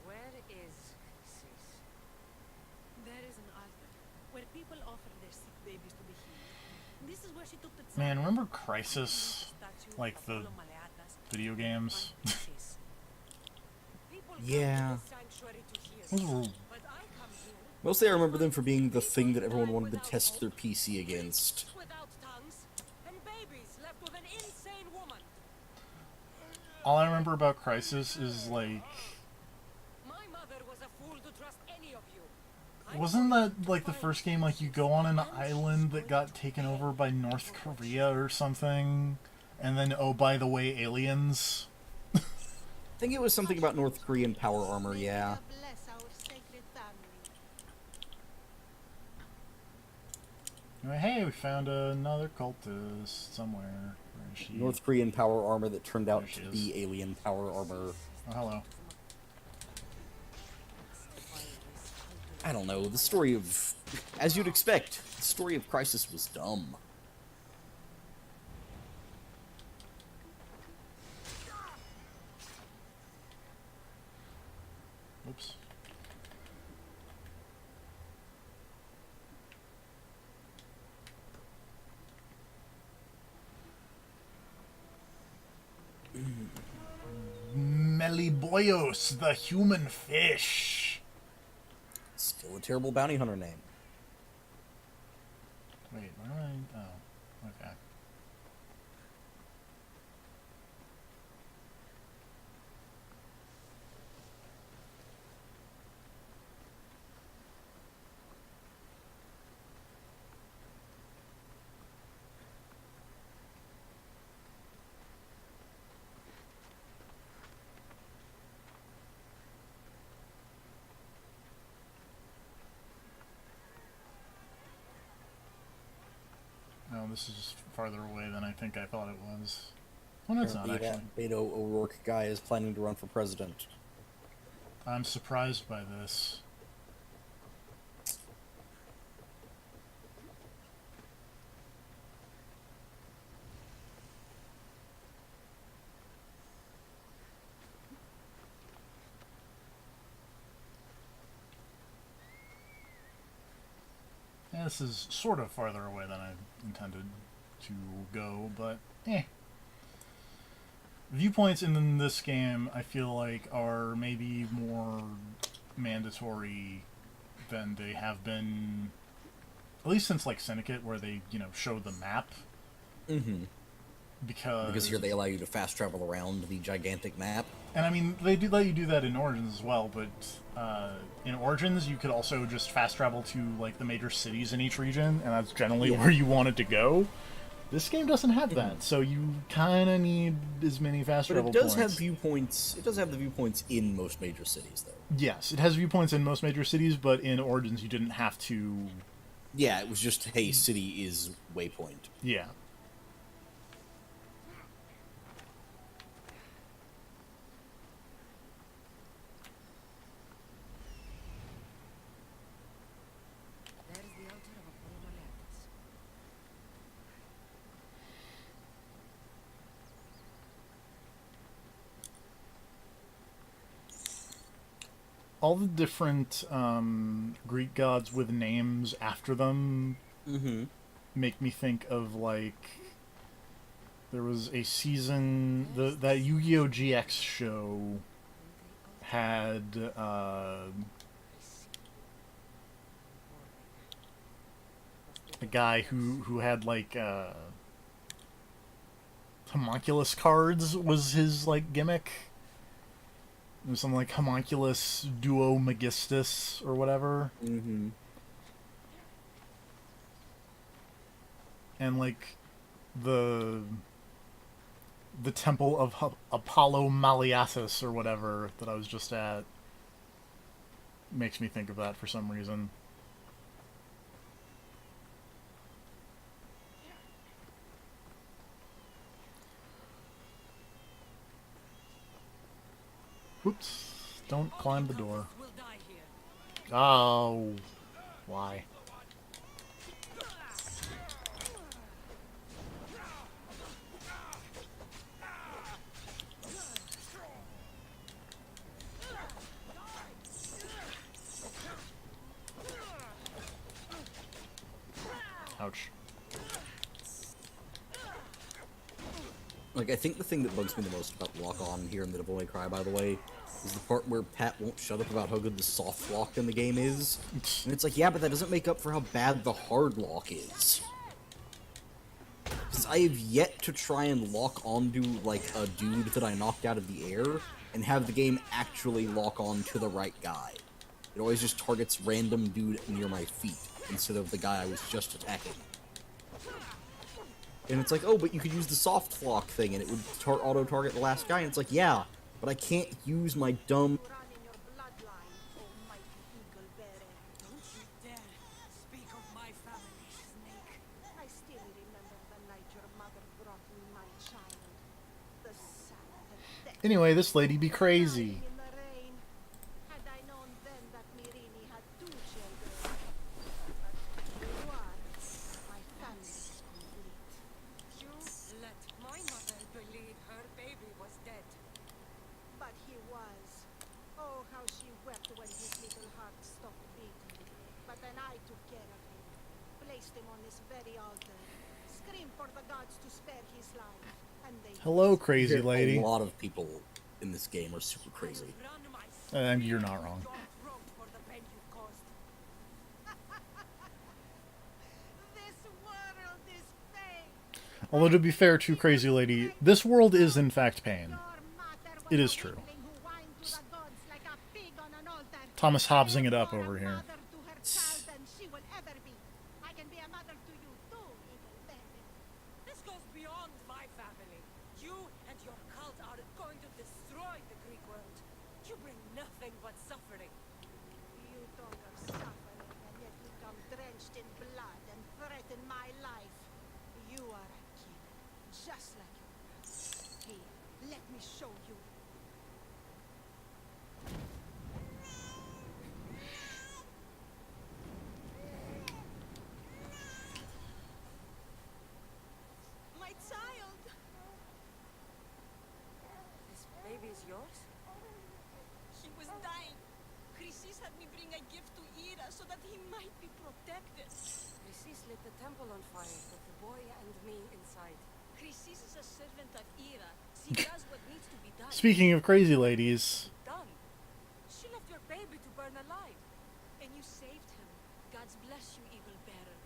Where is Recis? There is an altar where people offer their sick babies to be healed. This is where she took the child. Man, remember Crisis? Statue Like of the Apollo Maleatas. video games? Recis. People come Yeah. to the sanctuary to hear, Those were but I come here Mostly I remember them for being the thing that everyone wanted to test their PC against. without tongues, and babies left with an insane woman. all I remember about Crisis is like, My mother was a fool to trust any of you. wasn't that like the first game like you go on an island that got taken over by North Korea or something? And then, oh, by the way, aliens. I think it was something about North Korean power armor, yeah. Bless our sacred family. Hey, we found another cultist somewhere. Where is she? North Korean power armor that turned out There she to is. be alien power armor. Oh, hello. I don't know, the story of... As you'd expect, the story of Crisis was dumb. Oops. Meliboyos, the human fish. Still a terrible bounty hunter name. Wait, where am I? Oh, okay. No, this is just farther away than I think I thought it was. Well, no, it's not, Apparently actually. that Beto O'Rourke guy is planning to run for president. I'm surprised by this. Yeah, this is sort of farther away than I intended to go, but eh. Viewpoints in this game, I feel like, are maybe more mandatory than they have been, at least since, like, Syndicate, where they, you know, show the map. Mm-hmm. Because here they allow you to fast travel around the gigantic map. And I mean, they do let you do that in Origins as well, but in Origins you could also just fast travel to, like, the major cities in each region, and that's generally where you wanted to go. This game doesn't have that, so you kind of need as many fast travel points. But it does have viewpoints. It does have the viewpoints in most major cities, though. Yes, it has viewpoints in most major cities, but in Origins you didn't have to... Yeah, it was just, hey, city is waypoint. Yeah. There is the altar of Apollo Maleatus. All the different Greek gods with names after them make me think of, like, there was a season, that Yu-Gi-Oh! GX show had a guy who had, like, homunculus cards was his, like, gimmick. It was something like Homunculus Duo Magistus or whatever. Mm-hmm. And, like, the temple of Apollo Maliasis or whatever that I was just at makes me think of that for some reason. Whoops. Don't climb the door. Oh. Why? Ouch. Like, I think the thing that bugs me the most about lock-on here in the Devil May Cry, by the way, is the part where Pat won't shut up about how good the soft lock in the game is. And it's like, yeah, but that doesn't make up for how bad the hard lock is. Because I have yet to try and lock onto, like, a dude that I knocked out of the air, and have the game actually lock on to the right guy. It always just targets random dude near my feet, instead of the guy I was just attacking. And it's like, oh, but you could use the soft lock thing, and it would auto-target the last guy. And it's like, yeah, but I can't use my dumb... Run in your bloodline, oh mighty eagle bearer. Don't you dare speak of my family, Snake. I still remember the night your mother brought me my child. The sad, pathetic Anyway, this lady be crazy. in the rain. Had I known then that Mirini had 2 children. But here you are. My family is complete. You let my mother believe her baby was dead. But he was. Oh, how she wept when his little heart stopped beating. But then I took care of him. Placed him on this very altar. Screamed for the gods to spare his life. And they Hello, crazy A lady. lot of people in this game are super crazy. Run my You're not wrong. throat for the pain you've caused. This world is pain. Although to be fair to crazy lady, this world is in fact pain. Your mother was It a is true. weakling who whined to the gods like a pig on an altar. Thomas Hobbsing it up You're a over here. mother to her child than she will ever be. I can be a mother to you too, evil baby. This goes beyond my family. You and your cult are going to destroy the Greek world. You bring nothing but suffering. You talk of suffering, and yet you come drenched in blood and threaten my life. You are a killer, just like your brother. Here, let me show you. My child! This baby is yours? He was dying. Chrysis had me bring a gift to Ira so that he might be protected. Chrysis lit the temple on fire with the boy and me inside. Chrysis is a servant of Ira. She does what needs to be done. Speaking of crazy ladies, Done. She left your baby to burn alive. And you saved him. God's bless you, evil bearer.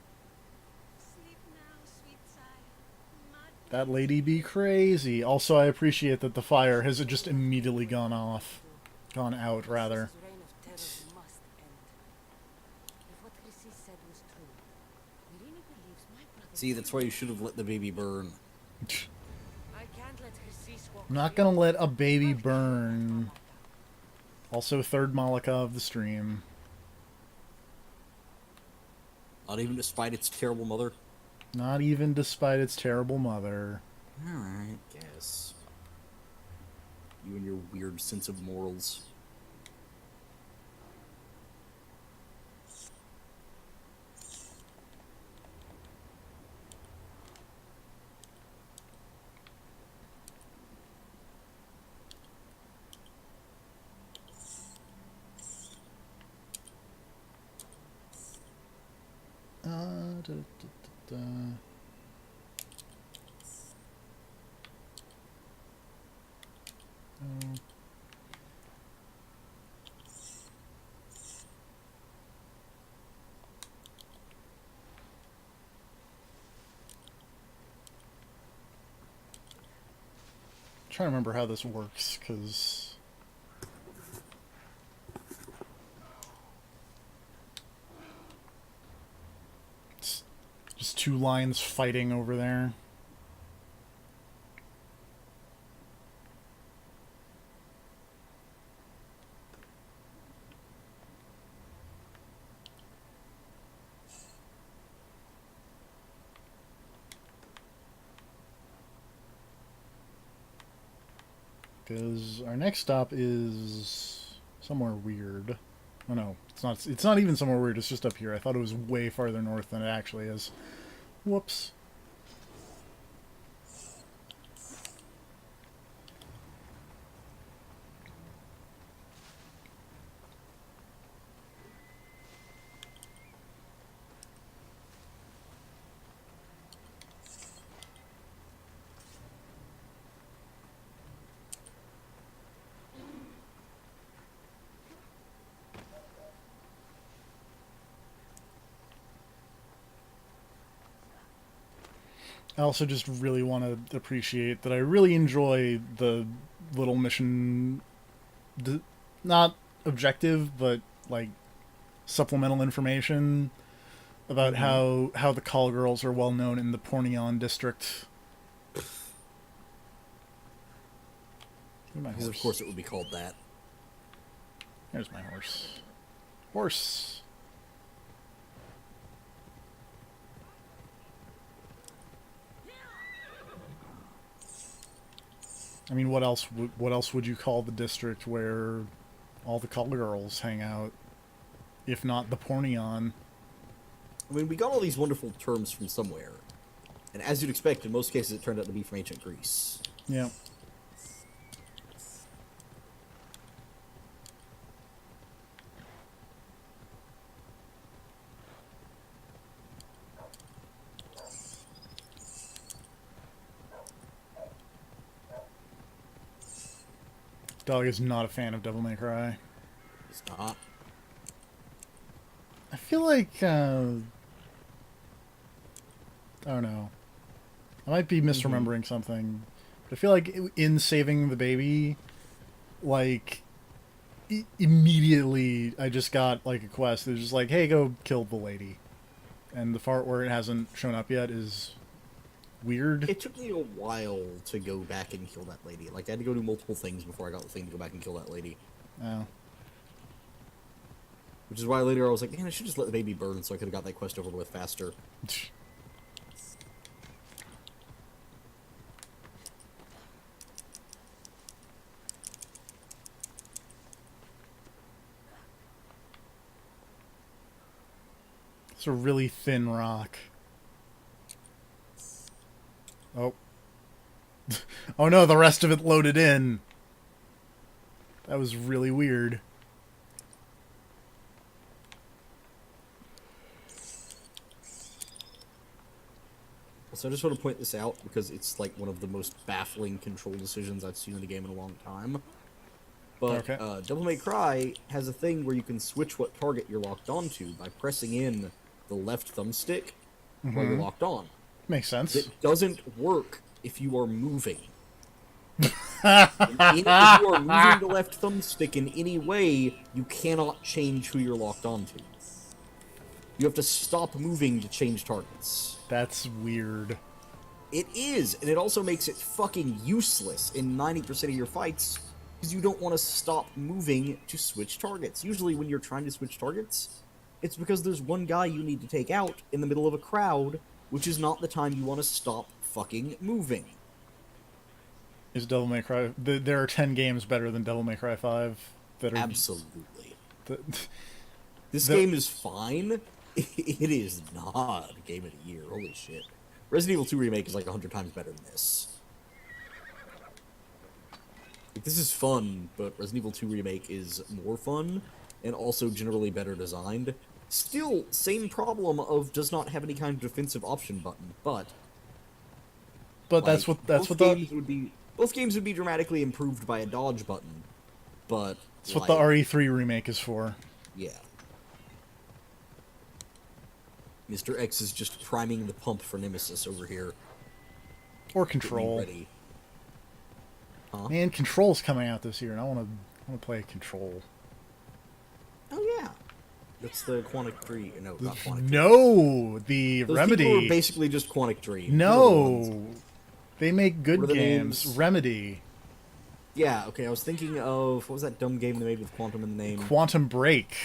Sleep now, sweet child. Mud that lady be crazy. Also, I appreciate that the fire has just immediately gone off. Gone out, rather. This reign of terror must end. If what Chrysis said was true, Irene believes my brother. See, that's why you should have let the baby burn. I can't let Chrysis walk. I'm not gonna let a baby burn. Also, third Malika of the stream. Not even despite its terrible mother. Not even despite its terrible mother. Alright, guess. You and your weird sense of morals. Da. Trying to remember how this works, because it's just 2 lines fighting over there. Because our next stop is somewhere weird. Oh no, it's not. It's not even somewhere weird. It's just up here. I thought it was way farther north than it actually is. Whoops. I also just really want to appreciate that I really enjoy the little mission, not objective, but like supplemental information about how the call girls are well known in the Porneon district. My Because of horse. course it would be called that. There's my horse. Horse. I mean, what else would you call the district where all the call girls hang out, if not the Porneon? I mean, we got all these wonderful terms from somewhere. And as you'd expect, in most cases it turned out to be from ancient Greece. Yeah. Dog is not a fan of Devil May Cry. It's not. I feel like, I don't know. I might be misremembering something. But I feel like in saving the baby, like, immediately I just got, like, a quest. It was just like, hey, go kill the lady. And the part where it hasn't shown up yet is weird. It took me a while to go back and kill that lady. Like, I had to go do multiple things before I got the thing to go back and kill that lady. Oh. Which is why later I was like, man, I should just let the baby burn so I could have got that quest over with faster. It's a really thin rock. Oh. Oh no, the rest of it loaded in. That was really weird. So I just want to point this out because it's like one of the most baffling control decisions I've seen in a game in a long time. But Okay. Double May Cry has a thing where you can switch what target you're locked onto by pressing in the left thumbstick while you're locked on. Makes sense. It doesn't work if you are moving. If you are moving the left thumbstick in any way, you cannot change who you're locked onto. You have to stop moving to change targets. That's weird. It is, and it also makes it fucking useless in 90% of your fights, because you don't want to stop moving to switch targets. Usually when you're trying to switch targets, it's because there's one guy you need to take out in the middle of a crowd, which is not the time you want to stop fucking moving. Is Devil May Cry... There are 10 games better than Devil May Cry 5 that are... Absolutely. that- This The- game is fine. It is not a game of the year. Holy shit. Resident Evil 2 Remake is like 100 times better than this. Like, this is fun, but Resident Evil 2 Remake is more fun, and also generally better designed. Still, same problem of does not have any kind of defensive option button, but... But that's like, what both the... games would be both games would be dramatically improved by a dodge button, but... That's what the like, RE3 remake is for. yeah. Mr. X is just priming the pump for Nemesis over here. Or Get me Control. ready. Huh? Man, Control's coming out this year, and I want to play Control. Oh yeah. That's the Quantic Dream. No, not Quantic Dream. No! The Those Remedy. people are basically just Quantic Dream. They're the ones. No! They make What good are the games. names? Remedy. Yeah, okay, I was thinking of... What was that dumb game they made with Quantum in the name? Quantum Break.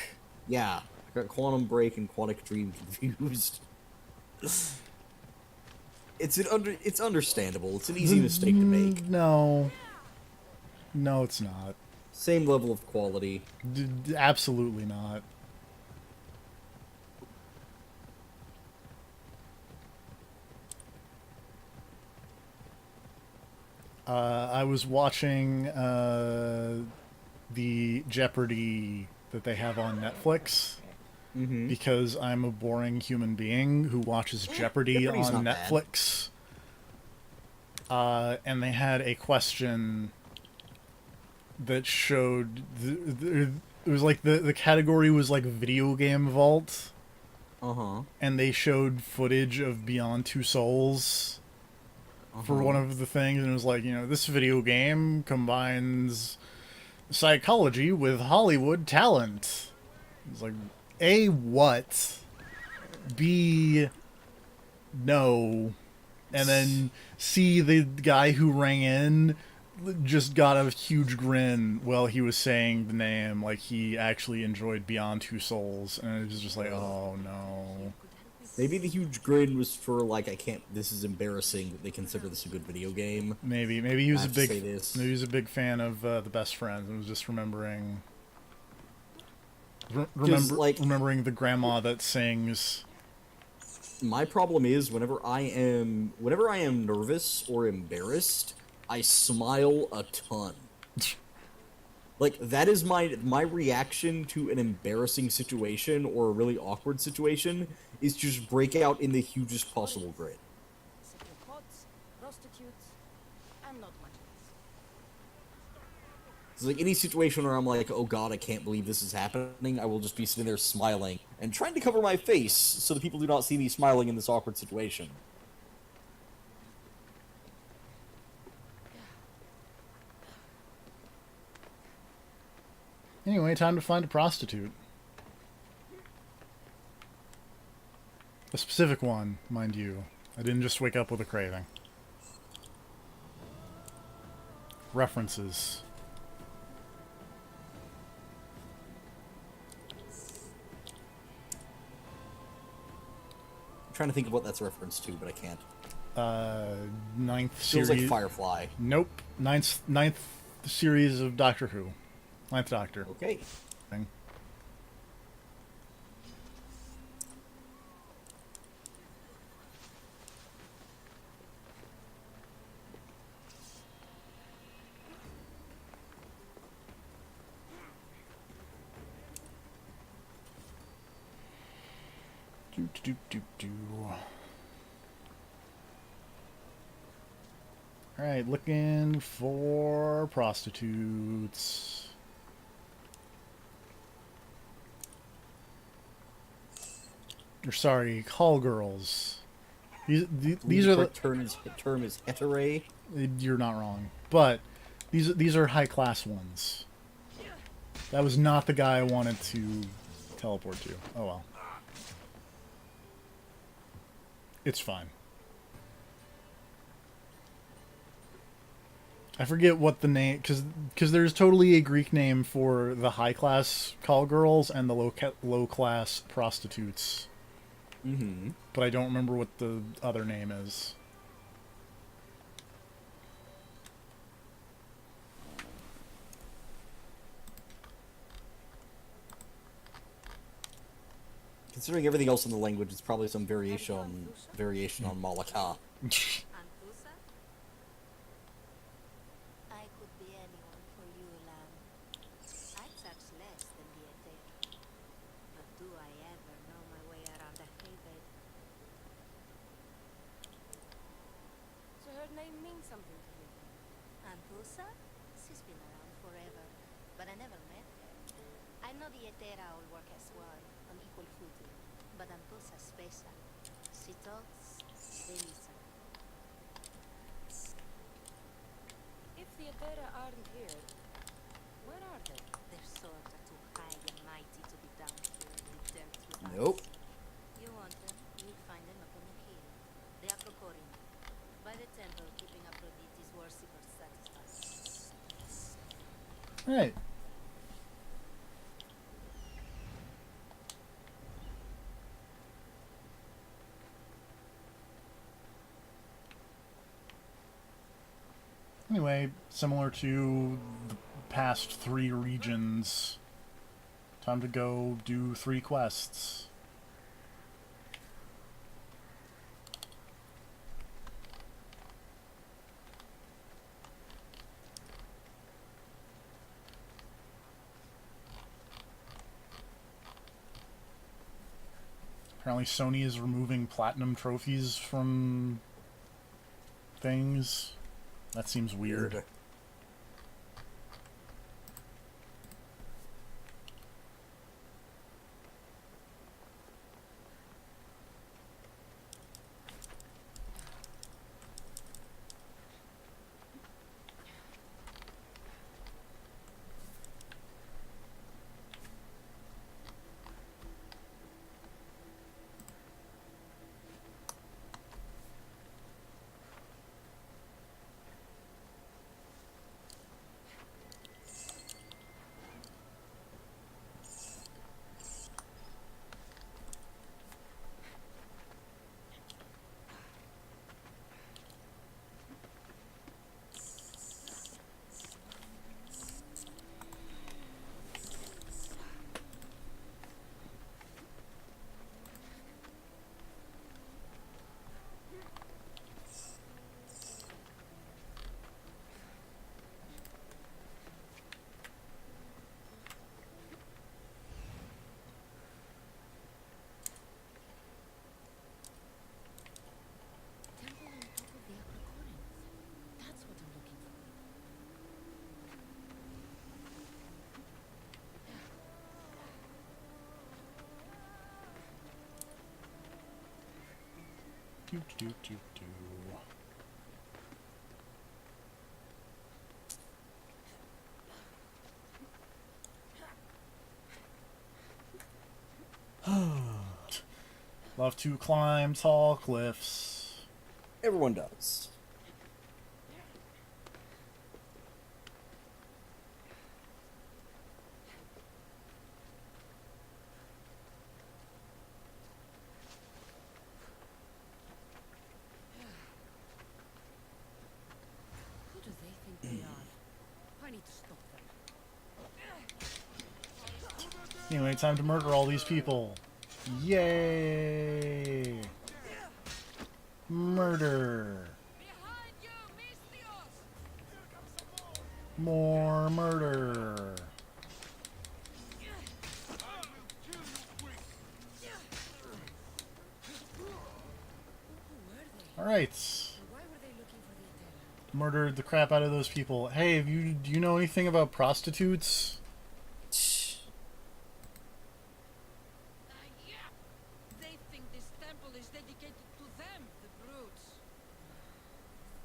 Yeah. I got Quantum Break and Quantic Dream confused. It's understandable. It's an easy mistake to make. No. No, it's not. Same level of quality. Absolutely not. I was watching the Jeopardy that they have on Netflix because I'm a boring human being who watches Jeopardy Jeopardy's on not bad. Netflix. And they had a question that showed it was like the category was like video game vault, Uh-huh. and they showed footage of Beyond Two Souls for one of the things, and it was like, you know, this video game combines psychology with Hollywood talent. It's like, what? B, no. And then C, the guy who rang in just got a huge grin while he was saying the name, like he actually enjoyed Beyond Two Souls, and it was just like, oh no. Maybe the huge grin was for like, I can't. This is embarrassing that they consider this a good video game. Maybe he was I a have to big, say this. maybe he was a big fan of the Best Friends and was just remembering, remembering the grandma that sings. My problem is whenever I am nervous or embarrassed, I smile a ton. Like that is my reaction to an embarrassing situation or a really awkward situation is just break out in the hugest possible grin. Secret pots, prostitutes, and not much else. It's like any situation where I'm like, oh god, I can't believe this is happening, I will just be sitting there smiling and trying to cover my face so that people do not see me smiling in this awkward situation. Anyway, time to find a prostitute. A specific one, mind you. I didn't just wake up with a craving. References. I'm trying to think of what that's a reference to, but I can't. Ninth Feels series. like Firefly. Nope. Ninth series of Doctor Who. Ninth Doctor. Okay. Thing. Do. Alright, looking for prostitutes. Or sorry, call girls. These are the term is hetero. You're not wrong, but these are high class ones. That was not the guy I wanted to teleport to. Oh well. It's fine. I forget what the name, because there's totally a Greek name for the high class call girls and the low class prostitutes. Mm-hmm. But I don't remember what the other name is. Considering everything else in the language, it's probably some variation on Malaka. Antusa? I could be anyone for you, lamb. I charge less than the Ether. But do I ever know my way around a haybed? So her name means something to you. Antusa? She's been around forever, but I never met her. I know the Etera all work as one, on equal footing, but Antusa's special. She talks, they listen. If the Etera aren't here, where are they? Their swords are too high and mighty to be down here in the dirt with us. Nope. You want them, you'll find them up on the hill. They are Kokorin. By the temple, keeping Aphrodite's worshippers satisfied. Right. Anyway, similar to the past 3 regions, time to go do 3 quests. Apparently Sony is removing platinum trophies from things. That seems weird. Do, do, do, do. Love to climb tall cliffs. Everyone does. Who do they think they are? I need to stop them. Anyway, time to murder all these people. Yay! Murder. Behind you, Mistios! More murder. Alright. Why were they looking for the Etera? Murdered the crap out of those people. Hey, do you know anything about prostitutes? Yeah. They think this temple is dedicated to them, the brutes.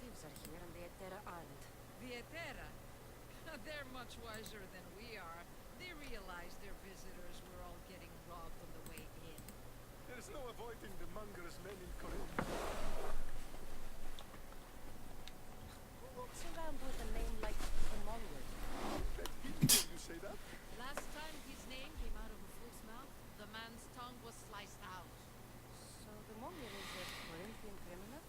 Thieves are here and the Etera aren't. The Etera? They're much wiser than we are. They realize their visitors were all getting robbed on the way in. There's no avoiding the monger's men in Corinth. Who walks around with a name like the Monger? You say that? Last time his name came out of a fool's mouth, the man's tongue was sliced out. So the Monger is a Corinthian criminal?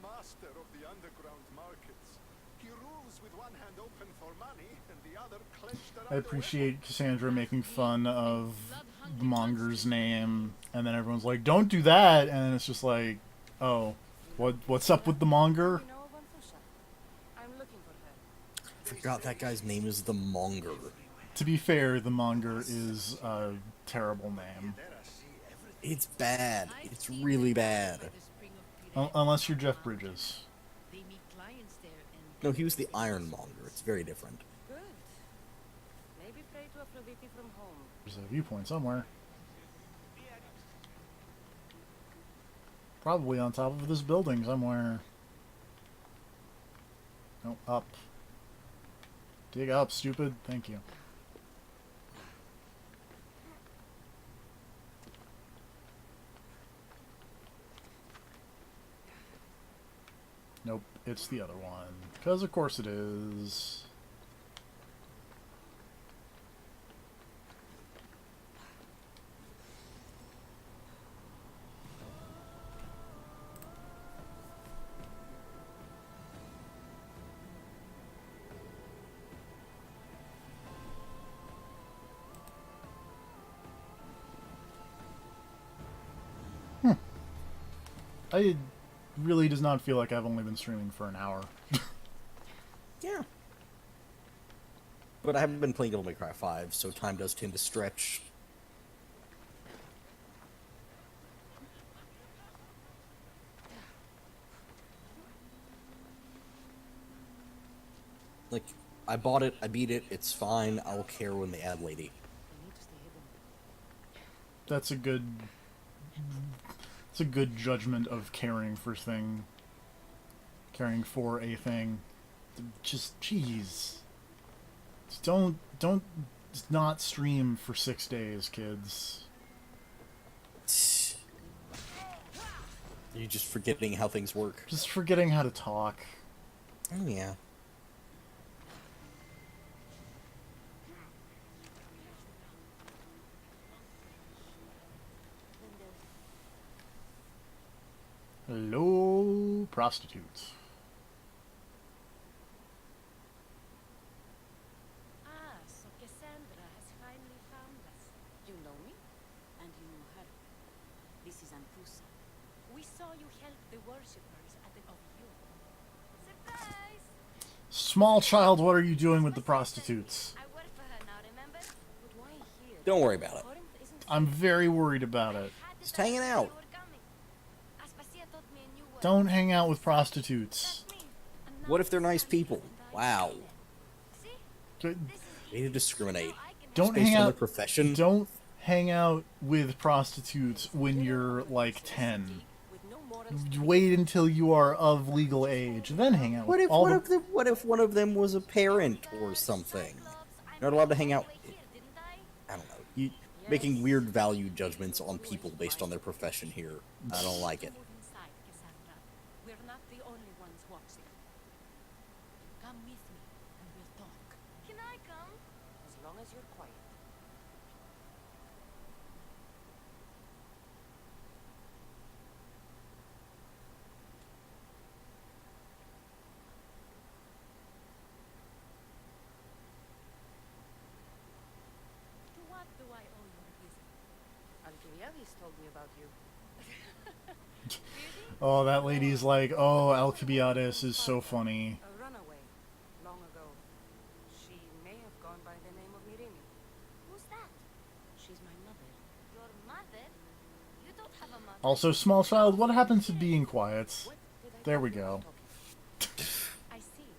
Master of the underground markets. He rules with one hand open for money and the other clenched around I appreciate Cassandra making fun of the monger's name, and then everyone's like, "Don't do that," and it's just like, "Oh, what's up with the monger?" You know of Anthusha? I'm looking for her. Forgot that guy's name is the Monger. To be fair, the monger is a terrible name, It's bad. It's really bad. unless you're Jeff Bridges. They meet clients there and No, he was the Ironmonger. It's very different. Good. Maybe pray to Aphrodite from home. There's a viewpoint somewhere. Probably on top of this building somewhere. No, up. Dig up, stupid. Thank you. Nope, it's the other one. Because of course it is. I really does not feel like I've only been streaming for an hour. Yeah. But I haven't been playing Doublemaker 5, so time does tend to stretch. Like, I bought it, I beat it, it's fine, I'll care when they add Lady. they need to stay hidden. That's a good... It's a good judgment of caring for thing. Caring for a thing. Just, jeez. Just don't just not stream for 6 days, kids. You're just forgetting how things work. Just forgetting how to talk. Oh, yeah. Hello, prostitutes. Ah, so Cassandra has finally found us. You know me? And you know her. This is Anthusa. We saw you help the worshippers at the of you. Surprise! Small child, what are you doing with the prostitutes? I work for her now, remember? But why here? Don't worry about it. Corinth isn't I'm very worried about it. Just hanging out. Don't hang out with prostitutes. What if they're nice people? Wow. Don't Way to discriminate. hang Based on their out. profession? Don't hang out with prostitutes when you're like 10. with no more Wait until you are of legal age, then hang out with all the... What if one of them was a parent or something? You're not allowed to hang out. I don't know. You making weird value judgments on people based on their profession here. I don't like it. Move inside, Cassandra. We're not the only ones watching. Come with me, and we'll talk. Can I come? As long as you're quiet. To what do I owe you a visit? Alcibiades told me about you. Oh, that lady's like, oh, Alcibiades is so funny. A runaway, long ago. She may have gone by the name of Myrimi. Who's that? She's my mother. Your mother? You don't have a mother. Also, small child, what happens to being quiet? What did I There tell we you go. about talking? I see.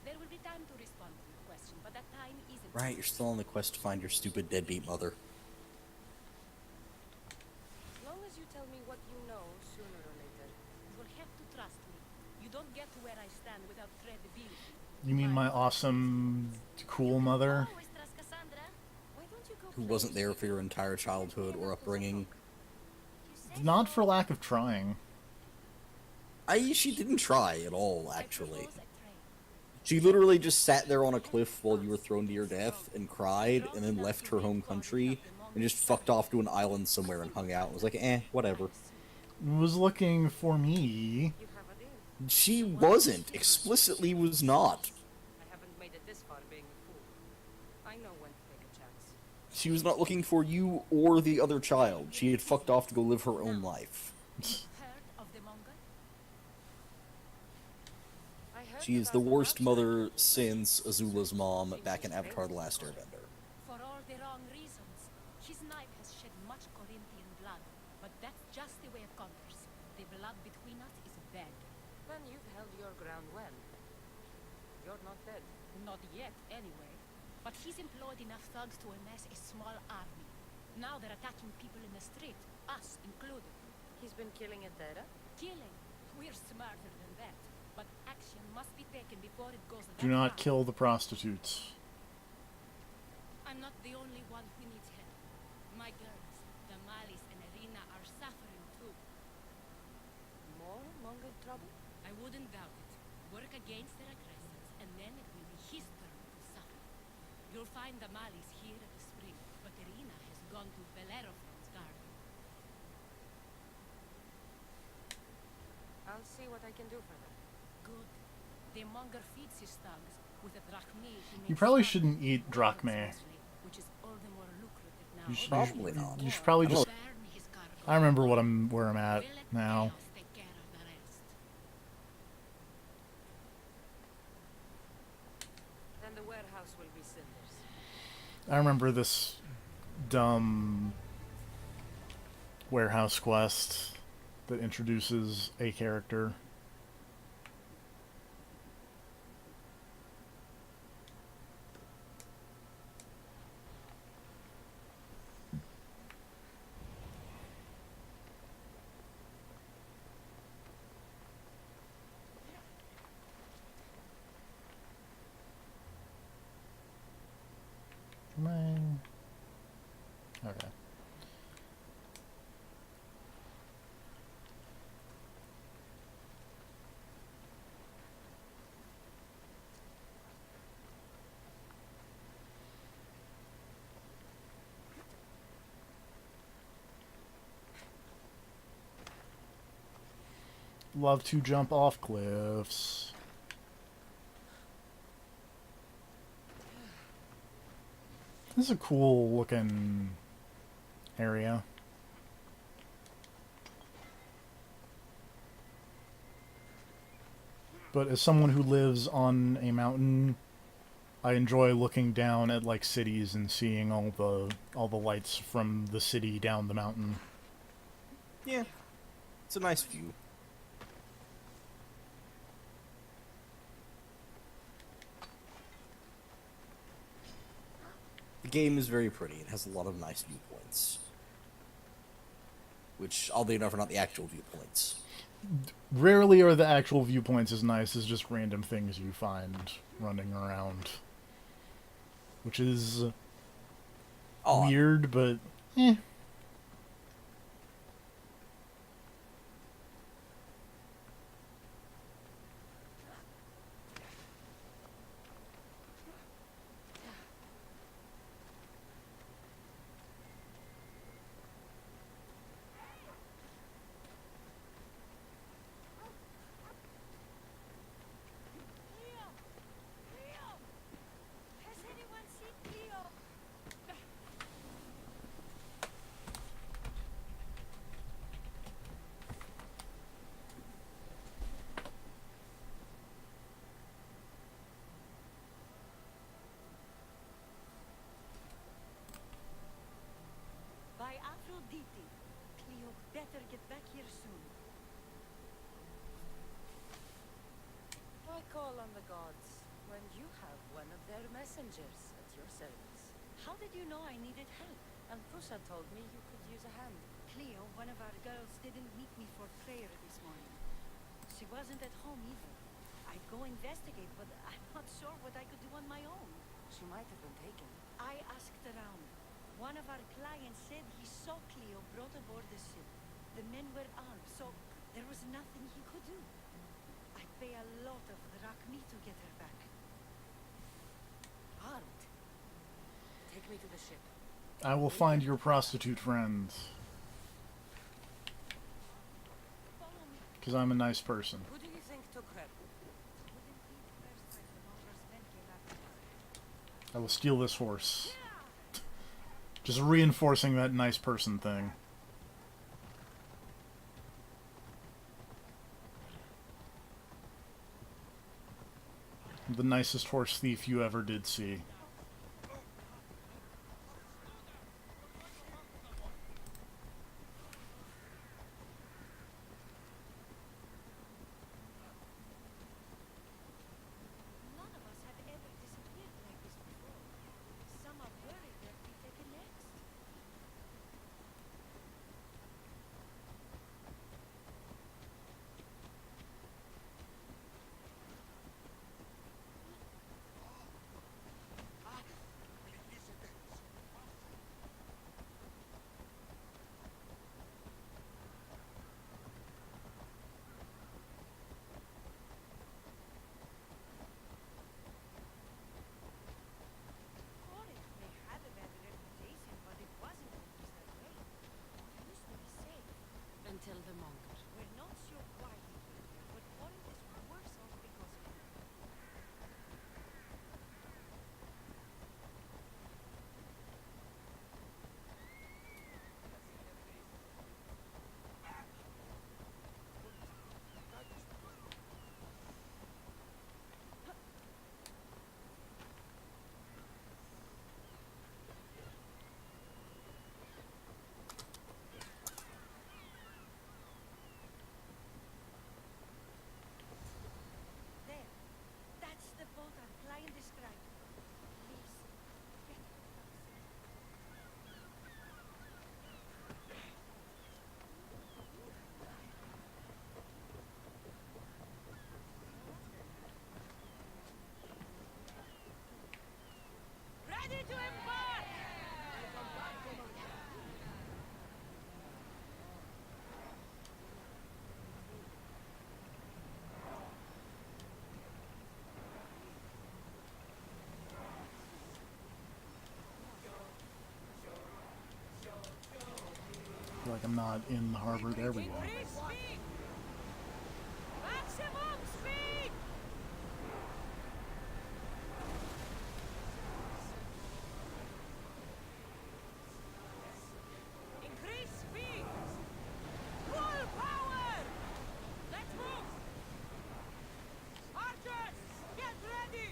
There will be time to respond to your question, but that time isn't. Right, you're still on the quest to find your stupid deadbeat mother. As long as you tell me what you know, sooner or later. You will have to trust me. You don't get to where I stand without credibility. You mean my awesome, cool mother? Always trust Cassandra. Why don't you go Who play wasn't there for your entire childhood or upbringing. You say Not so. for lack of trying. She didn't try at all, actually. Propose a trade. She literally just sat there on a cliff while you were thrown to your death and cried and then left her home country and just fucked off to an island somewhere and hung out. It was like, whatever. Was looking for me. You have a deal. She wasn't. Explicitly was not. I haven't made it this far being a fool. I know when to take a chance. She was not looking for you or the other child. She had fucked off to go live her own life. Heard of the Mongol? I heard She is about the worst bloodshed. mother since Azula's mom back in Avatar The Last Airbender. For all the wrong reasons. His knife has shed much Corinthian blood, but that's just the way of conquers. The blood between us is bad. Then you've held your ground well. You're not dead. Not yet, anyway. But he's employed enough thugs to amass a small army. Now they're attacking people in the street, us included. He's been killing at Terra? Killing. We're smarter than that. But action must be taken before it goes that Do not far. kill the prostitutes. I'm not the only one who needs help. My girls, Damalis and Irina, are suffering too. More Mongol trouble? I wouldn't doubt it. Work against their aggressors, and then it will be his turn to suffer. You'll find Damalis here at the spring, but Irina has gone to Bellerophon's garden. I'll see what I can do for them. Good. The monger feeds his thugs with a drachme. You probably shouldn't eat drachme. Which is all the more lucrative now. You should, Probably not. You should probably I don't just... Burn his cargo. I remember where I'm at We'll let now. chaos take care of the rest. Then the warehouse will be cinders. I remember this dumb warehouse quest that introduces a character. Mine. Okay. Love to jump off cliffs. This is a cool looking area. But as someone who lives on a mountain, I enjoy looking down at like cities and seeing all the lights from the city down the mountain. Yeah. It's a nice view. The game is very pretty. It has a lot of nice viewpoints. which, oddly enough, are not the actual viewpoints. Rarely are the actual viewpoints as nice as just random things you find running around. Which is weird, but eh. Has anyone seen Cleo? By Aphrodite, Cleo better get back here soon. Why call on the gods when you have one of their messengers at your service? How did you know I needed help? And Pusha told me you could use a hand. Cleo, one of our girls, didn't meet me for prayer this morning. She wasn't at home either. I'd go investigate, but I'm not sure what I could do on my own. She might have been taken. I asked around. One of our clients said he saw Cleo brought aboard the ship. The men were armed, so there was nothing he could do. I'd pay a lot of drachmi to get her back. Armed? Take me to the ship. I will find your prostitute friends. Follow me. Because I'm a nice person. Who do you think took her? Wouldn't be the first time the Mongols men came after her. I will steal this horse. Just reinforcing that nice person thing. The nicest horse thief you ever did see. None of us have ever disappeared like this before. Some are worried they'll be taken next. Corinth may have a bad reputation, but it wasn't always that way. It used to be safe. Until the Mongols. We're not sure why he came here, but Corinth is worse off because of him. There. That's the boat our client described. Please, get her back safe. Ready to embark! I feel like I'm not in the harbor. There we go. Increase speed! Maximum speed! Increase speed! Full power! Let's move! Archers, get ready!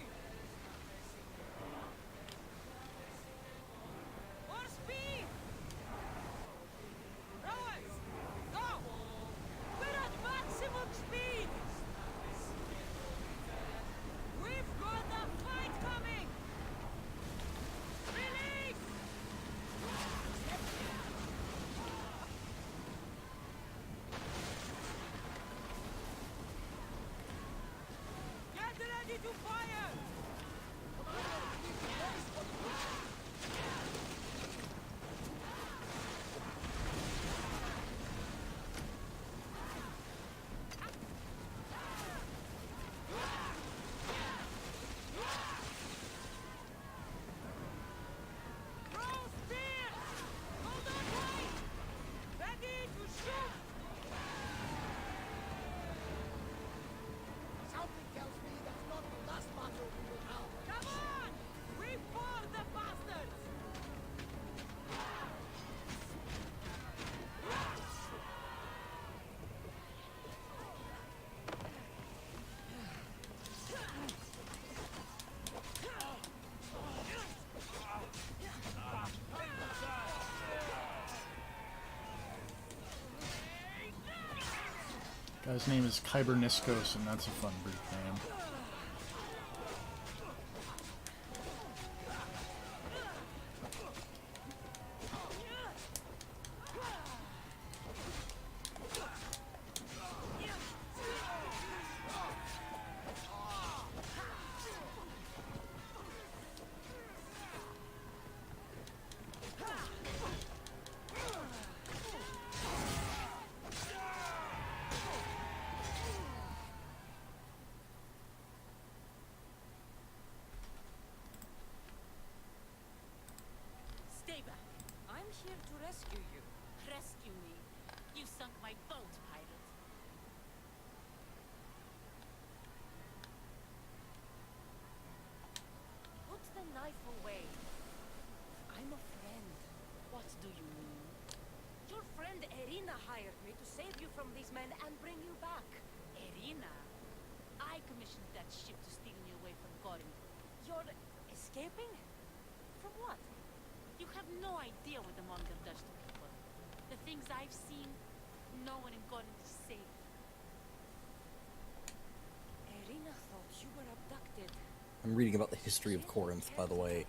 More speed! Rowers, go! We're Ready to fire! Throw spears! Hold on tight! Ready to shoot! Something tells me that's not the last battle we will have. Come on! We for the bastards! Guy's name is Kyberniskos, and that's a fun Greek name. Stay back. I'm here to rescue you. Rescue me. You sunk my boat, pirate. Put the knife away. I'm a friend. What do you mean? Your friend Erina hired me to save you from these men and bring you back. Irina. I commissioned that ship to steal me away from Corinth. You're escaping? From what? You have no idea what the Monger does to people. The things I've seen, no one in Corinth is safe. Erina thought you were abducted. I'm reading about the history of Corinth, by the way.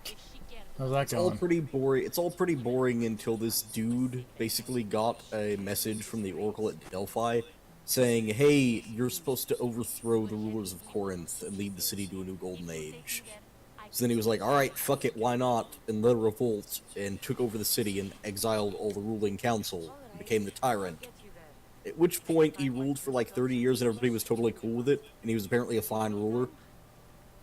If she cared, How's that It's all going? pretty boring. It's all pretty boring until this dude basically got a message from the Oracle at Delphi saying, "Hey, you're supposed to overthrow the rulers of Corinth and lead the city to a new golden age." So then he was like, "Alright, fuck it, why not?" and led a revolt and took over the city and exiled all the ruling council and became the tyrant. Get you there. At which point he ruled for like 30 years and everybody was totally cool with it, and he was apparently a fine ruler.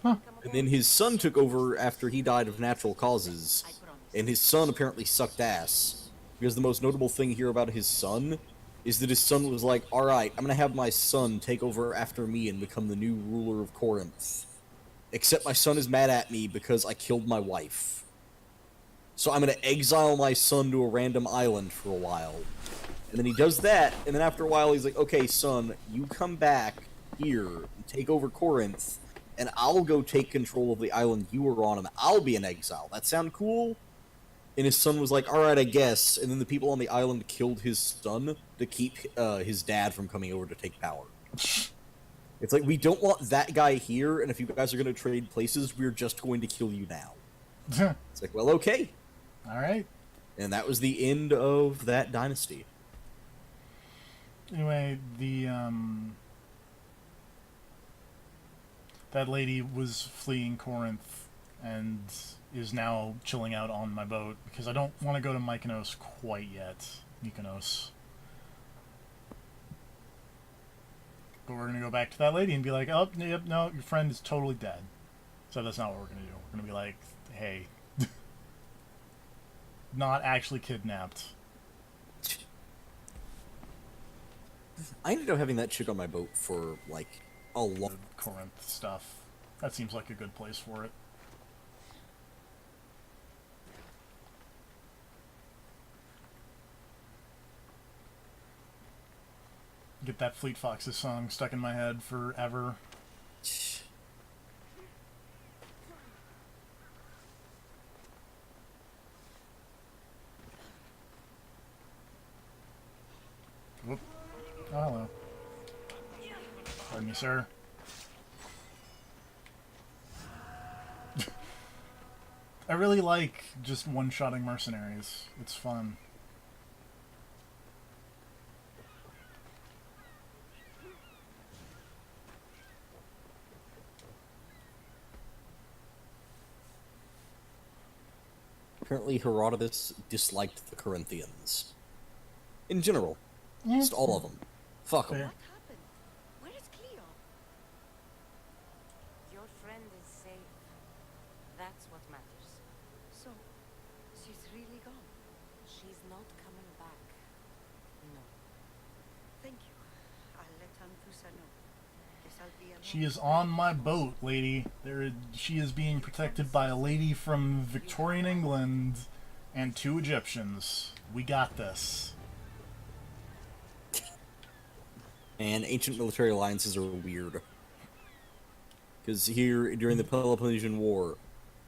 Huh. And then his son took over after he died of natural causes, and his son apparently sucked ass. Because the most notable thing here about his son is that his son was like, "Alright, I'm gonna have my son take over after me and become the new ruler of Corinth. Except my son is mad at me because I killed my wife. So I'm gonna exile my son to a random island for a while." And then he does that, and then after a while he's like, "Okay, son, you come back here and take over Corinth, and I'll go take control of the island you were on, and I'll be in exile. That sound cool?" And his son was like, "Alright, I guess." And then the people on the island killed his son to keep his dad from coming over to take power. It's like, we don't want that guy here, and if you guys are going to trade places, we're just going to kill you now. It's like, well, okay. Alright. And that was the end of that dynasty. Anyway, that lady was fleeing Corinth and is now chilling out on my boat because I don't want to go to Mykonos quite yet. Mykonos. But we're going to go back to that lady and be like, "Oh, yep, no, your friend is totally dead." So that's not what we're going to do. We're going to be like, "Hey, not actually kidnapped." I ended up having that chick on my boat for, like, a long... Corinth stuff. That seems like a good place for it. Get that Fleet Foxes song stuck in my head forever. Whoop. Oh, hello. Pardon me, sir. I really like just one-shotting mercenaries. It's fun. Apparently Herodotus disliked the Corinthians. In general. Yeah, Just all of them. Fuck them. fair. What happened? Where is Cleo? Your friend is safe. That's what matters. So, she's really gone. She's not coming back. No. Thank you. I'll let Antusa know. Guess I'll be alone. She is on my boat, lady. She is being protected by a lady from Victorian England and 2 Egyptians. We got this. And ancient military alliances are weird. Because here, during the Peloponnesian War,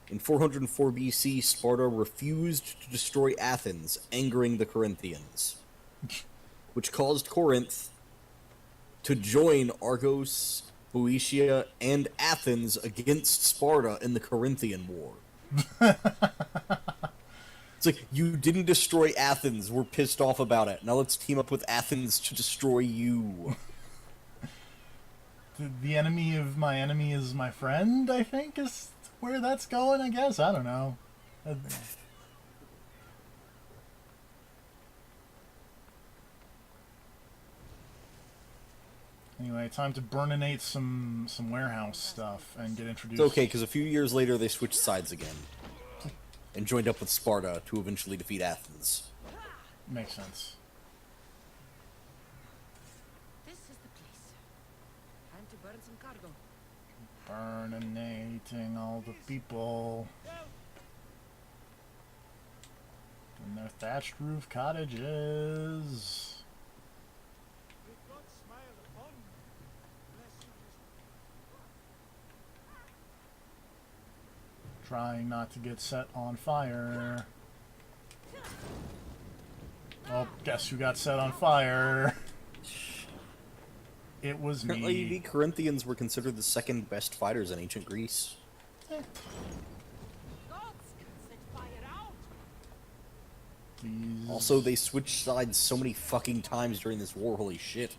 in 404 BC, Sparta refused to destroy Athens, angering the Corinthians. Which caused Corinth to join Argos, Boeotia, and Athens against Sparta in the Corinthian War. It's like, you didn't destroy Athens, we're pissed off about it. Now let's team up with Athens to destroy you. The enemy of my enemy is my friend, I think, is where that's going, I guess. I don't know. Anyway, time to burninate some warehouse stuff and get introduced. It's okay, because a few years later they switched sides again. And joined up with Sparta to eventually defeat Athens. Makes sense. This is the place. Time to burn some cargo. Burninating all the people in their thatched roof cottages. Trying not to get set on fire. Oh, guess who got set on fire? It was Apparently, me. the Corinthians were considered the second best fighters in ancient Greece. Gods can set fire out. These... Also, they switched sides so many fucking times during this war, holy shit.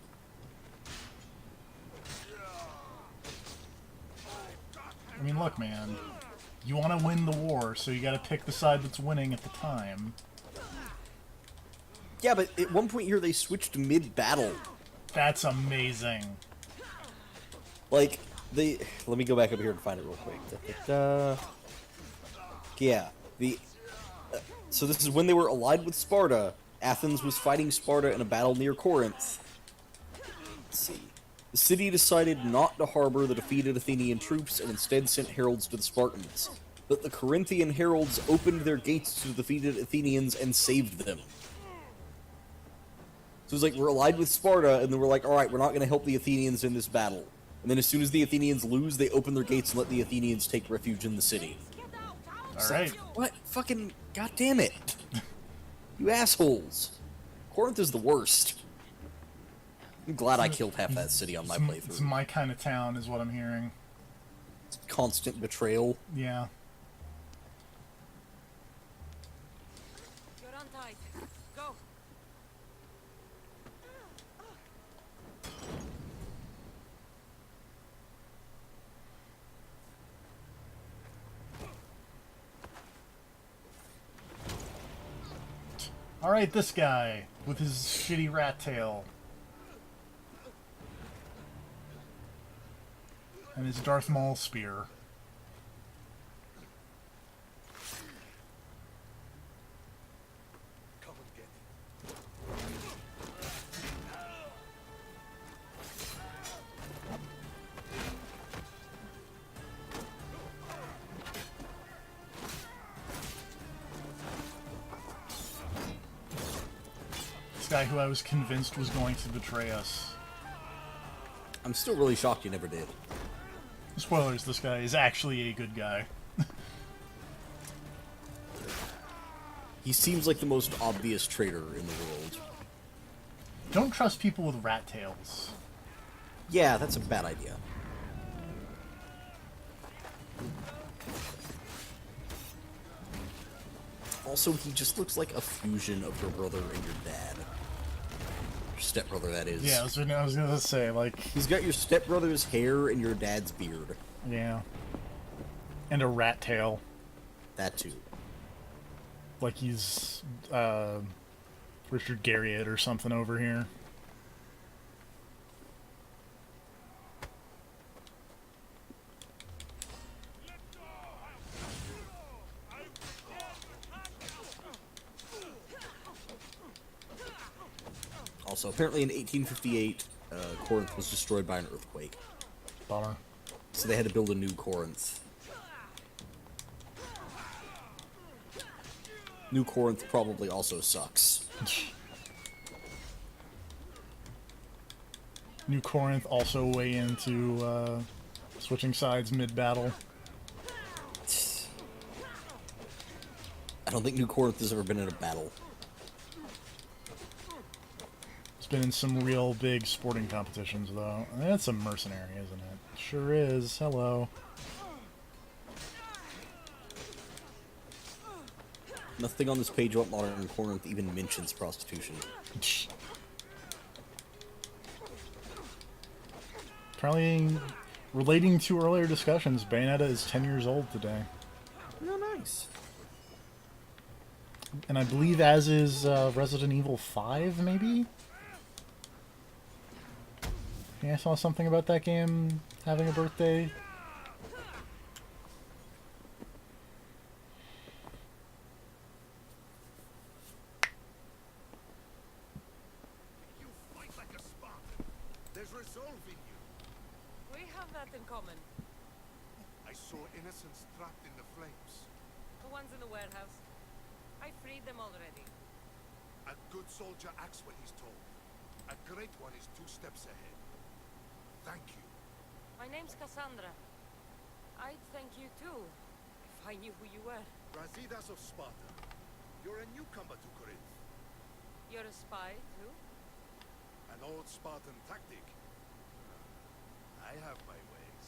I mean, look, man. You want to win the war, so you gotta pick the side that's winning at the time. Yeah, but at one point here they switched mid-battle. That's amazing. Like, they... Let me go back up here and find it real quick. Yeah, so this is when they were allied with Sparta. Athens was fighting Sparta in a battle near Corinth. Let's see. The city decided not to harbor the defeated Athenian troops and instead sent heralds to the Spartans. But the Corinthian heralds opened their gates to the defeated Athenians and saved them. So it's like, we're allied with Sparta, and then we're like, alright, we're not going to help the Athenians in this battle. And then as soon as the Athenians lose, they open their gates and let the Athenians take refuge in the city. Alright. What? Fucking goddamn it. You assholes. Corinth is the worst. I'm glad I killed half that city on my It's playthrough. my kind of town, is what I'm hearing. Constant betrayal. Yeah. You're on tight. Go. Alright, this guy, with his shitty rat tail. And his Darth Maul spear. Come and get This guy who I was convinced was going to betray us. I'm still really shocked you never did. Spoilers, this guy is actually a good guy. He seems like the most obvious traitor in the world. Don't trust people with rat tails. Yeah, that's a bad idea. Also, he just looks like a fusion of your brother and your dad. Your stepbrother, that is. Yeah, I was gonna say, like... He's got your stepbrother's hair and your dad's beard. Yeah. And a rat tail. That too. like he's Richard Garriott or something over here. Also, apparently in 1858, Corinth was destroyed by an earthquake. Bummer. So they had to build a new Corinth. New Corinth probably also sucks. New Corinth also way into switching sides mid-battle. I don't think New Corinth has ever been in a battle. It's been in some real big sporting competitions, though. That's a mercenary, isn't it? Sure is. Hello. Nothing on this page about modern Corinth even mentions prostitution. Apparently, relating to earlier discussions, Bayonetta is 10 years old today. Oh, nice. And I believe as is Resident Evil 5, maybe? Yeah, I saw something about that game having a birthday. You fight like a Spartan. There's resolve in you. We have that in common. I saw innocents trapped in the flames. The ones in the warehouse. I freed them already. A good soldier acts when he's told. A great one is 2 steps ahead. Thank you. My name's Cassandra. I'd thank you too, if I knew who you were. Brasidas of Sparta. You're a newcomer to Corinth. You're a spy too? An old Spartan tactic. I have my ways.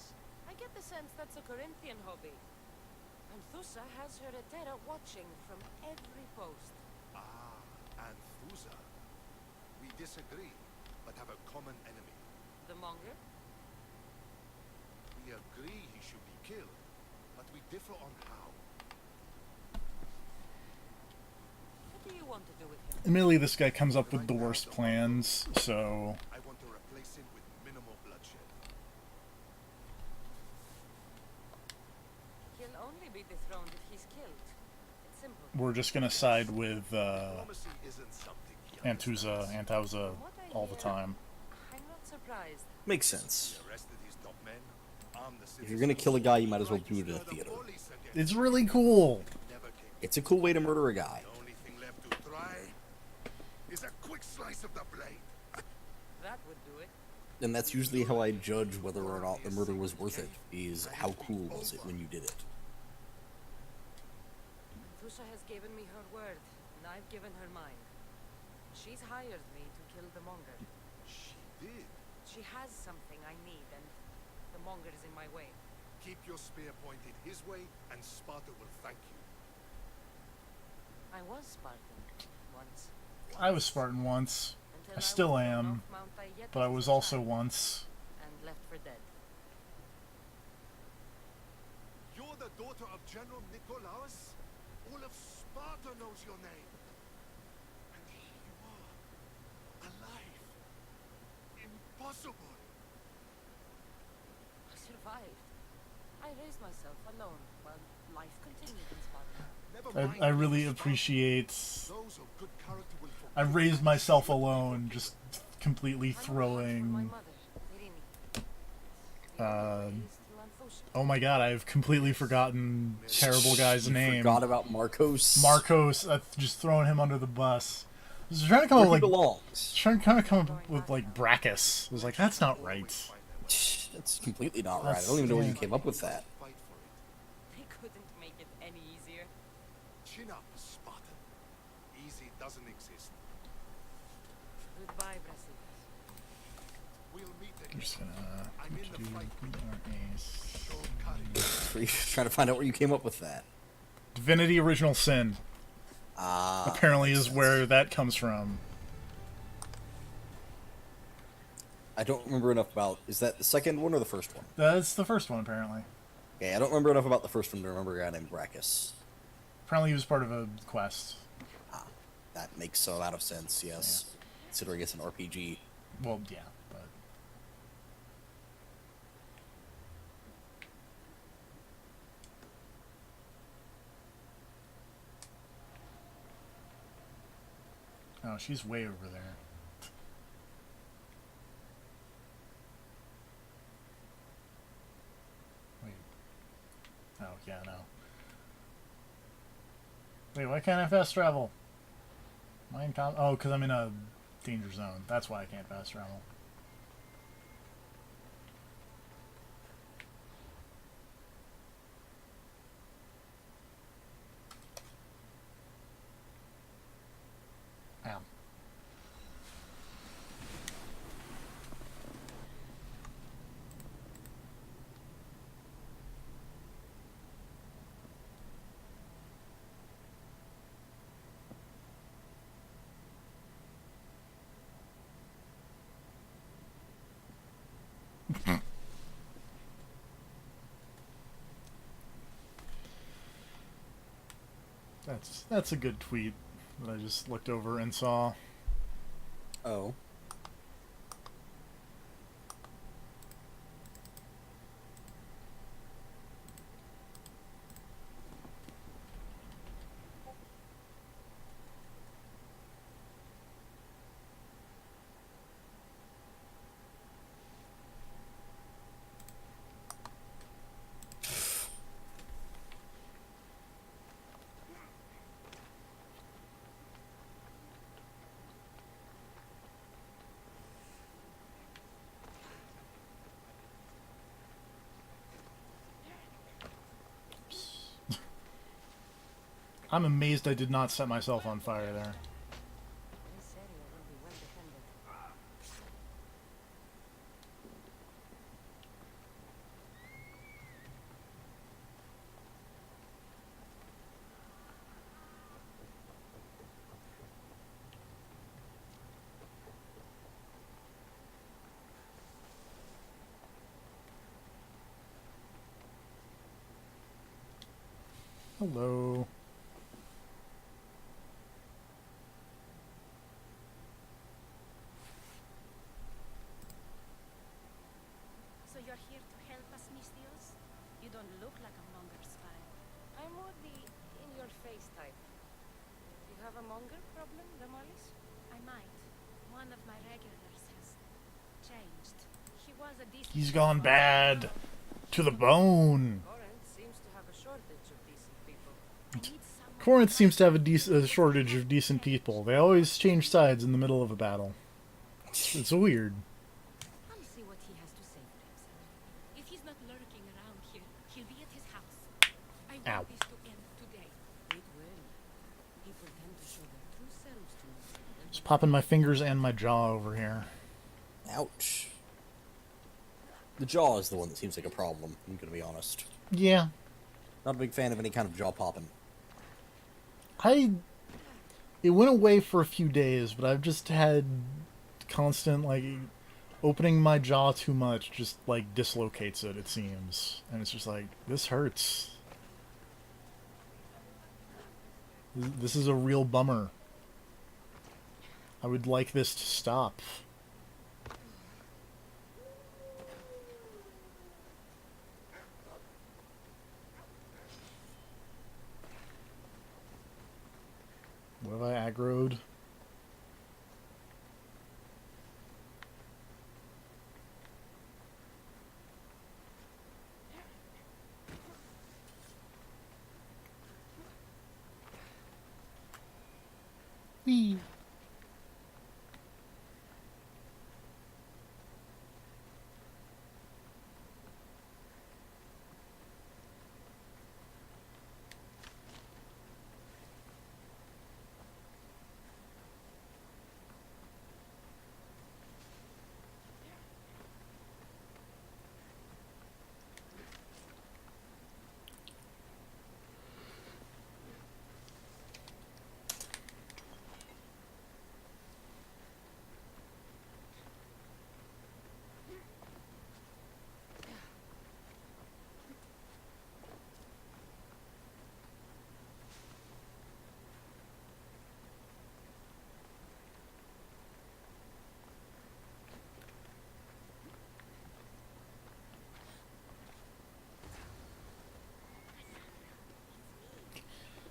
I get the sense that's a Corinthian hobby. And Thusa has her Etera watching from every post. Ah, and Thusa. We disagree, but have a common enemy. The Monger? We agree he should be killed, but we differ on how. What do you want to do with him? Admittedly, this guy comes up with the worst plans, so... I want to replace him with minimal bloodshed. He'll only be dethroned if he's killed. It's simple. We're just gonna side with Diplomacy isn't something he Antauza From what I all the hear, time. I'm not surprised. Makes sense. He arrested his top men, armed the If you're gonna kill a guy, you might as well do it in a citizens, theater. the police again. It's really cool! Never came. It's a cool way to murder a guy. The only thing left to try is a quick slice of the blade. That would do it. And that's usually how I judge whether or not the murder was worth it, is how cool was it when you did it. Thusa has given me her word, and I've given her mine. She's hired me to kill the Monger. She did. She has something I need, and the Monger is in my way. Keep your spear pointed his way, and Sparta will thank you. I was Spartan once. I was Spartan once, Until I still was thrown am, off Mount Iquitos but I was as a also child once. and left for dead. You're the daughter of General Nikolaos? All of Sparta knows your name. And here you are, alive. Impossible. I survived. I raised myself alone while life continued in Sparta. Never mind I really Sparta. appreciate... Those of good character will I forgive raised you. myself alone, just completely I know my throwing... mother, Irini. The other way is through Anthosa. Oh my god, I've completely forgotten terrible guy's You name. Forgot about Marcos. Marcos, just throwing him under the bus. I was trying to come Where up he with, like, belongs. trying to kind of come up with, like, Brachus. I was like, that's not right. That's completely not right. I That's- don't even know where you yeah. came up with that. Fight for it. They couldn't make it any easier. Chin up, Spartan. Easy doesn't exist. Goodbye, Brasidas. We'll meet I'm again. just gonna I'm in the do fight. ace. Show courage. Were you trying to find out where you came up with that? Divinity Original Sin apparently makes is sense. where that comes from. I don't remember enough about. Is that the second one or the first one? That's the first one, apparently. Okay, I don't remember enough about the first one to remember a guy named Brachus. Apparently he was part of a quest. That makes a lot of sense, yes. Considering it's an RPG. Well, yeah, but... Oh, she's way over there. Wait. Oh, yeah, no. Wait, why can't I fast travel? Am I in oh, because I'm in a danger zone. That's why I can't fast travel. Ow. That's a good tweet that I just looked over and saw. Oh. I'm amazed I did not set myself on fire there. This area will be well defended. Hello. So you're here to help us, Mistios? You don't look like a monger spy. I'm more the in-your-face type. You have a monger problem, Demolis? I might. One of my regulars has changed. He was a decent... He's gone bad. To the bone. Corinth seems to have a shortage of decent people. I need someone... Corinth seems to have a shortage of decent people. They always change sides in the middle of a battle. It's weird. I'll see what he has to say for himself. If he's not lurking around here, he'll be at his house. I Ow. want this to end today. It will. People tend to show their true selves to us. Just popping my fingers and my jaw over here. Ouch. The jaw is the one that seems like a problem, I'm gonna be honest. Yeah. Not a big fan of any kind of jaw popping. It went away for a few days, but I've just had constant, like, opening my jaw too much just, like, dislocates it seems. And it's just like, this hurts. This is a real bummer. I would like this to stop. What have I aggroed? Whee!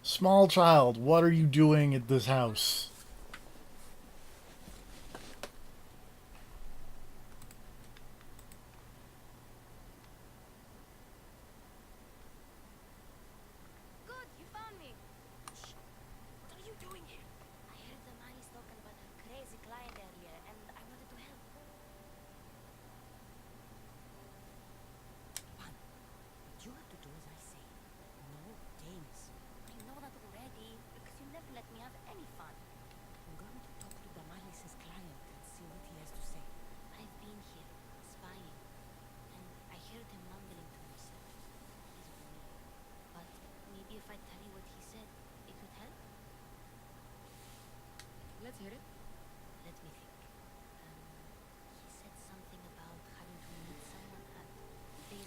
Small child, what are you doing at this house? Good, you found me. Shh. What are you doing here? I heard the man is talking about a crazy client earlier, and I wanted to help. Fun. But you have to do as I say. No games. I know that already, because you never let me have any fun. I'm going to talk to Damalis's client and see what he has to say. I've been here, spying, and I heard him mumbling to himself. He's weird. But maybe if I tell you what he said, it could help? Let's hear it. Let me think. He said something about having to meet someone at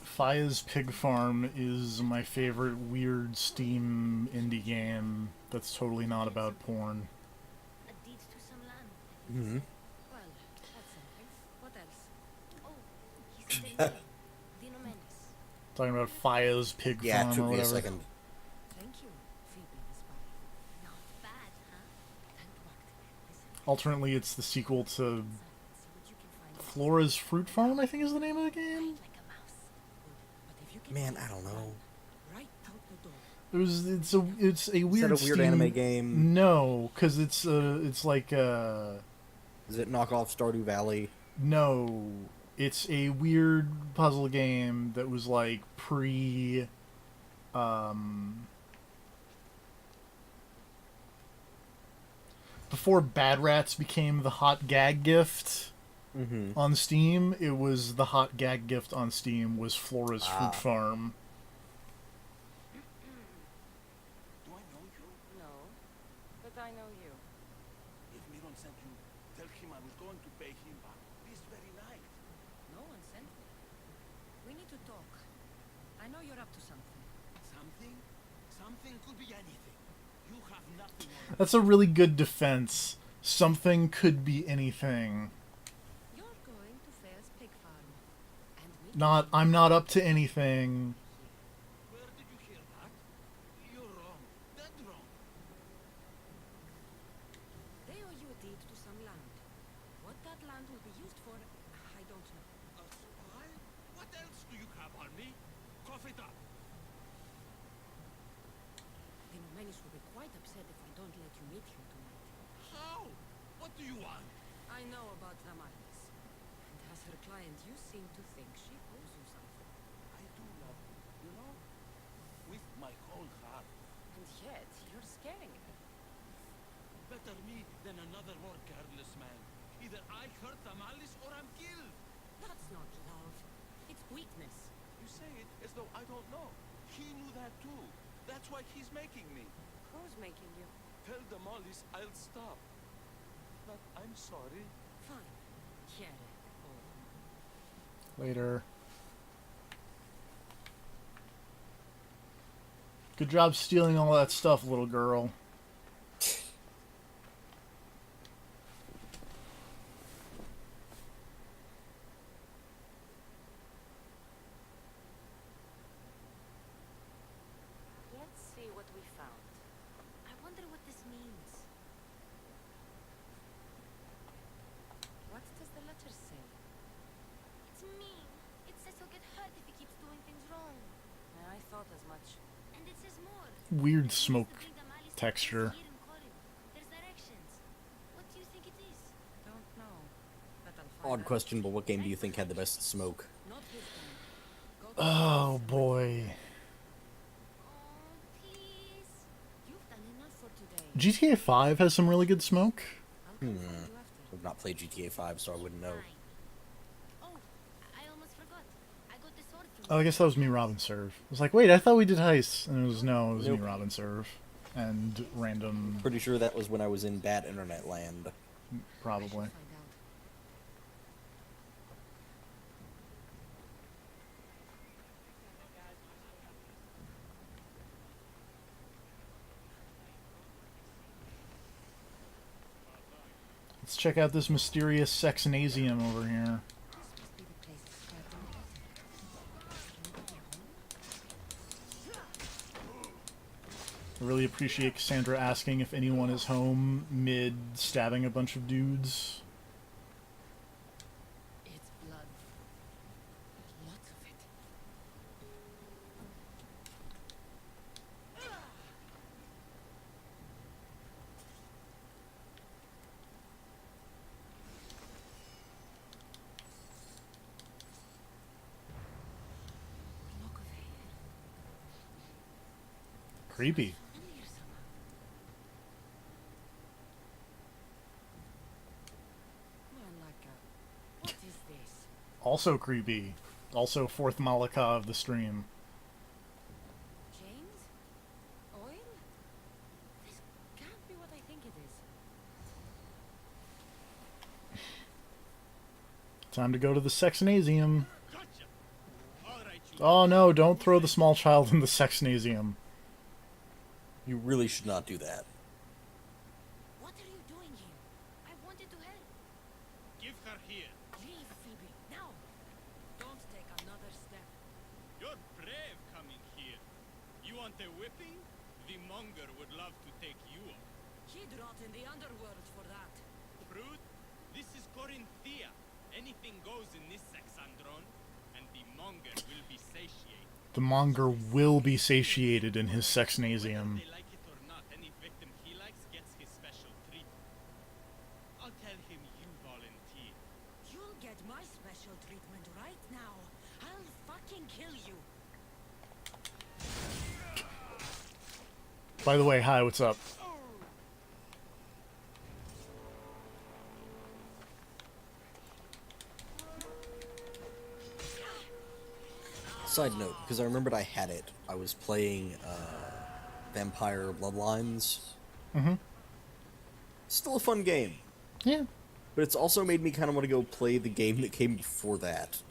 Fia's Pig Farm is my favorite weird Steam indie game that's totally not about porn. a deed to some land. Mm-hmm. Well, that's something. What else? Oh, he said a name. Dino Menes. Talking about Fia's Pig Yeah, Farm it took or me a whatever. second. Thank you, Phoebe the spy. Not bad, huh? Time to act. Listen, Alternately, it's the sequel to see what you can find. Flora's Fruit Farm, I think is the name of the game. Like a mouse. But if you can Man, find I don't know. right out the door. It's a weird Is that a weird Steam... anime game? No, because it's like Is it knockoff Stardew Valley? no, it's a weird puzzle game that was like pre before Bad Rats became the hot gag gift Mm-hmm. on Steam. It was the hot gag gift on Steam was Flora's Fruit Farm. Do I know you? No, but I know you. If Miron sent you, tell him I was going to pay him back this very night. No one sent me. We need to talk. I know you're up to something. Something? Something could be anything. You have nothing on That's a really good defense. Something could be anything. You're going to Fair's pig farm. And me. I'm not up to anything. Where did you hear that? You're wrong. Dead wrong. They owe you a deed to some land. What that land will be used for, I don't know. A spy? What else do you have on me? Cough it up. The Nomenis will be quite upset if I don't let you meet him tonight. How? What do you want? I know about Damaris. And as her client, you seem to think she owes you something. I do love you, you know? With my whole heart. And yet, you're scaring her. Better me than another more careless man. Either I hurt Tamalis or I'm killed. That's not love. It's weakness. You say it as though I don't know. He knew that too. That's why he's making me. Who's making you? Tell Damalis I'll stop. But I'm sorry. Fine. Chiere. Oh. Later. Good job stealing all that stuff, little girl. Let's see what we found. I wonder what this means. What does the letter say? It's mean. It says he'll get hurt if he keeps doing things wrong. I thought as much. And it says more. Weird He needs to smoke bring Damalis to texture. here in Corinth. There's directions. What do you think it is? Don't know. But I'll find Odd out. question, but what game do you think had the best smoke? Not this game. Go to Oh the boy. Oh, please. You've done enough for today. GTA 5 has some really good smoke. I'll come find you after. I've not played GTA 5, so I wouldn't know. Fine. Oh, I almost forgot. I got the sword from Oh, I guess that was me, Robin Serve. I was like, wait, I thought we did heists. And it was no, it was me, Nope. Robin Serve. And random, Pretty sure that was when I was in bad internet land. probably. Find out. Let's check out this mysterious sexnasium over here. This must be the place described in the letter. Can we be home? I really appreciate Cassandra asking if anyone is home mid stabbing a bunch of dudes. It's blood. Lots of it. Look of hair. Creepy. Familiar somehow. Malaka, what is this? Also creepy. Also fourth Malaka of the stream. Chains? Oil? This can't be what I think it is. Time to go to the Sexnasium. Oh no, don't throw the small child in the Sexnasium. You really should not do that. What are you doing here? I wanted to help. Give her here. Leave, Phoebe, now. Don't take another step. You're brave coming here. You want a whipping? The monger would love to take you on. He'd rot in the underworld for that. Brood, this is Corinthia. Anything goes in this Saxandron, and the monger will be satiated. The monger will be satiated in his Sexnasium. Whether they like it or not, any victim he likes gets his special treatment. I'll tell him you volunteer. You'll get my special treatment right now. I'll fucking kill you. By the way, hi, what's up? Side note, because I remembered I had it. I was playing Vampire Bloodlines. Mm-hmm. Still a fun game. Yeah. But it's also made me kind of want to go play the game that came before that,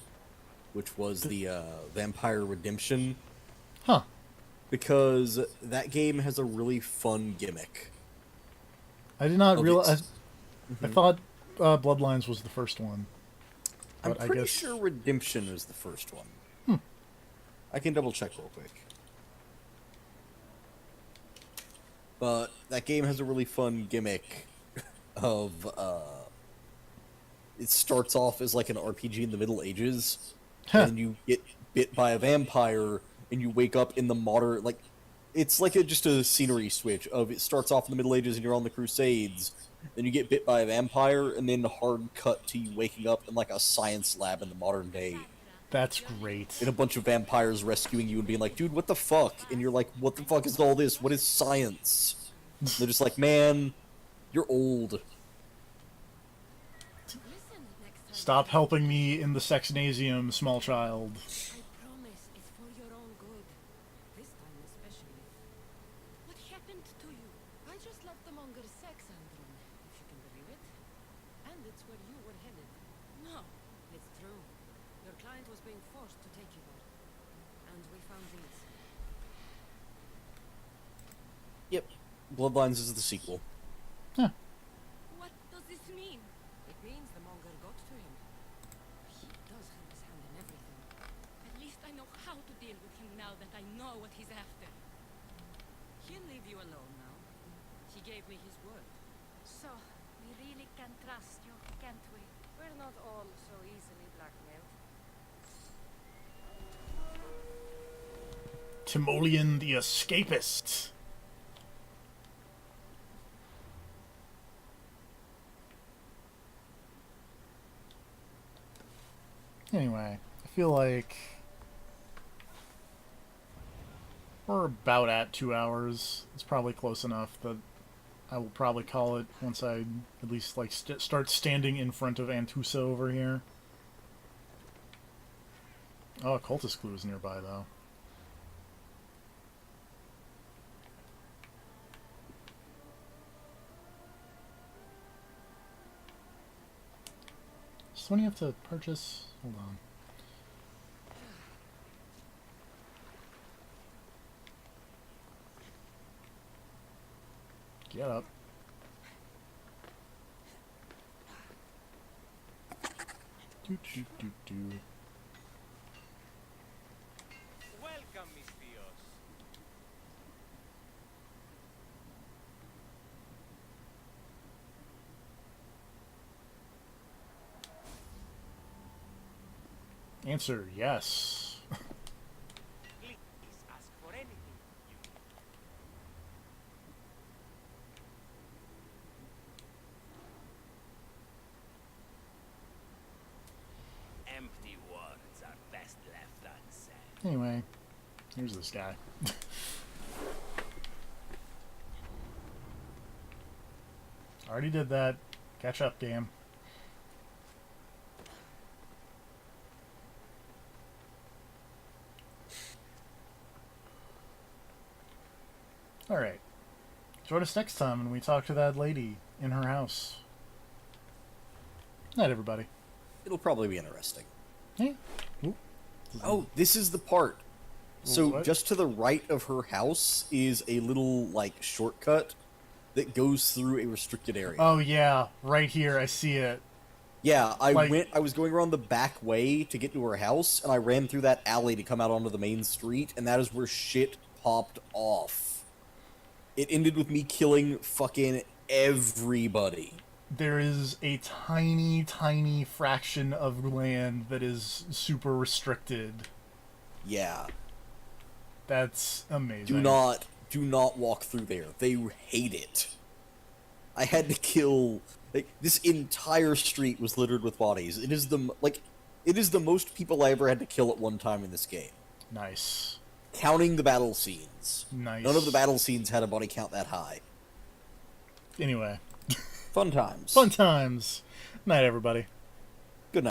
which was the Vampire Redemption. Huh. Because that game has a really fun gimmick. I did not Of realize... its- I thought Bloodlines was the first one. I'm But I pretty guess... sure Redemption was the first one. I can double check real quick. But that game has a really fun gimmick of it starts off as like an RPG in the Middle Ages, and you get bit by a vampire, and you wake up in the modern, like, it's like just a scenery switch of it starts off in the Middle Ages and you're on the Crusades, then you get bit by a vampire, and then hard cut to you waking up in like a science lab in the modern day. That's great. And a bunch of vampires rescuing you and being like, dude, what the fuck? And you're like, what the fuck is all this? What is science? And they're just like, man, you're old. Listen next time. Stop helping me in the Sexnasium, small child. I promise it's for your own good. This time especially. What happened to you? I just left the monger's sex andron, if you can believe it. And it's where you were headed. No, it's true. Your client was being forced to take you there. And we found these. Yep. Bloodlines is the sequel. What does this mean? It means the monger got to him. He does have his hand in everything. At least I know how to deal with him now that I know what he's after. He'll leave you alone now. He gave me his word. So, we really can trust you, can't we? We're not all so easily blackmailed. Timoleon the Escapist. Anyway, I feel like we're about at 2 hours. It's probably close enough that I will probably call it once I at least like start standing in front of Antusa over here. Oh, a cultist clue is nearby though. Is this one you have to purchase? Hold on. Get up. Do do do do. Welcome, Miss Dios. Answer, yes. Please ask for anything you need. Empty words are best left unsaid. Anyway, here's this guy. Already did that. Catch up, game. Alright. Join us next time when we talk to that lady in her house. Night, everybody. It'll probably be interesting. Hey. Ooh. Oh, this is the part. So What? just to the right of her house is a little, like, shortcut that goes through a restricted area. Oh, yeah. Right here. I see it. Yeah, I Like- was going around the back way to get to her house, and I ran through that alley to come out onto the main street, and that is where shit popped off. It ended with me killing fucking everybody. There is a tiny, tiny fraction of land that is super restricted. Yeah. That's amazing. Do not walk through there. They hate it. I had to kill, like, this entire street was littered with bodies. It is the most people I ever had to kill at one time in this game. Nice. Counting the battle scenes. Nice. None of the battle scenes had a body count that high. Anyway. Fun times. Fun times. Night, everybody.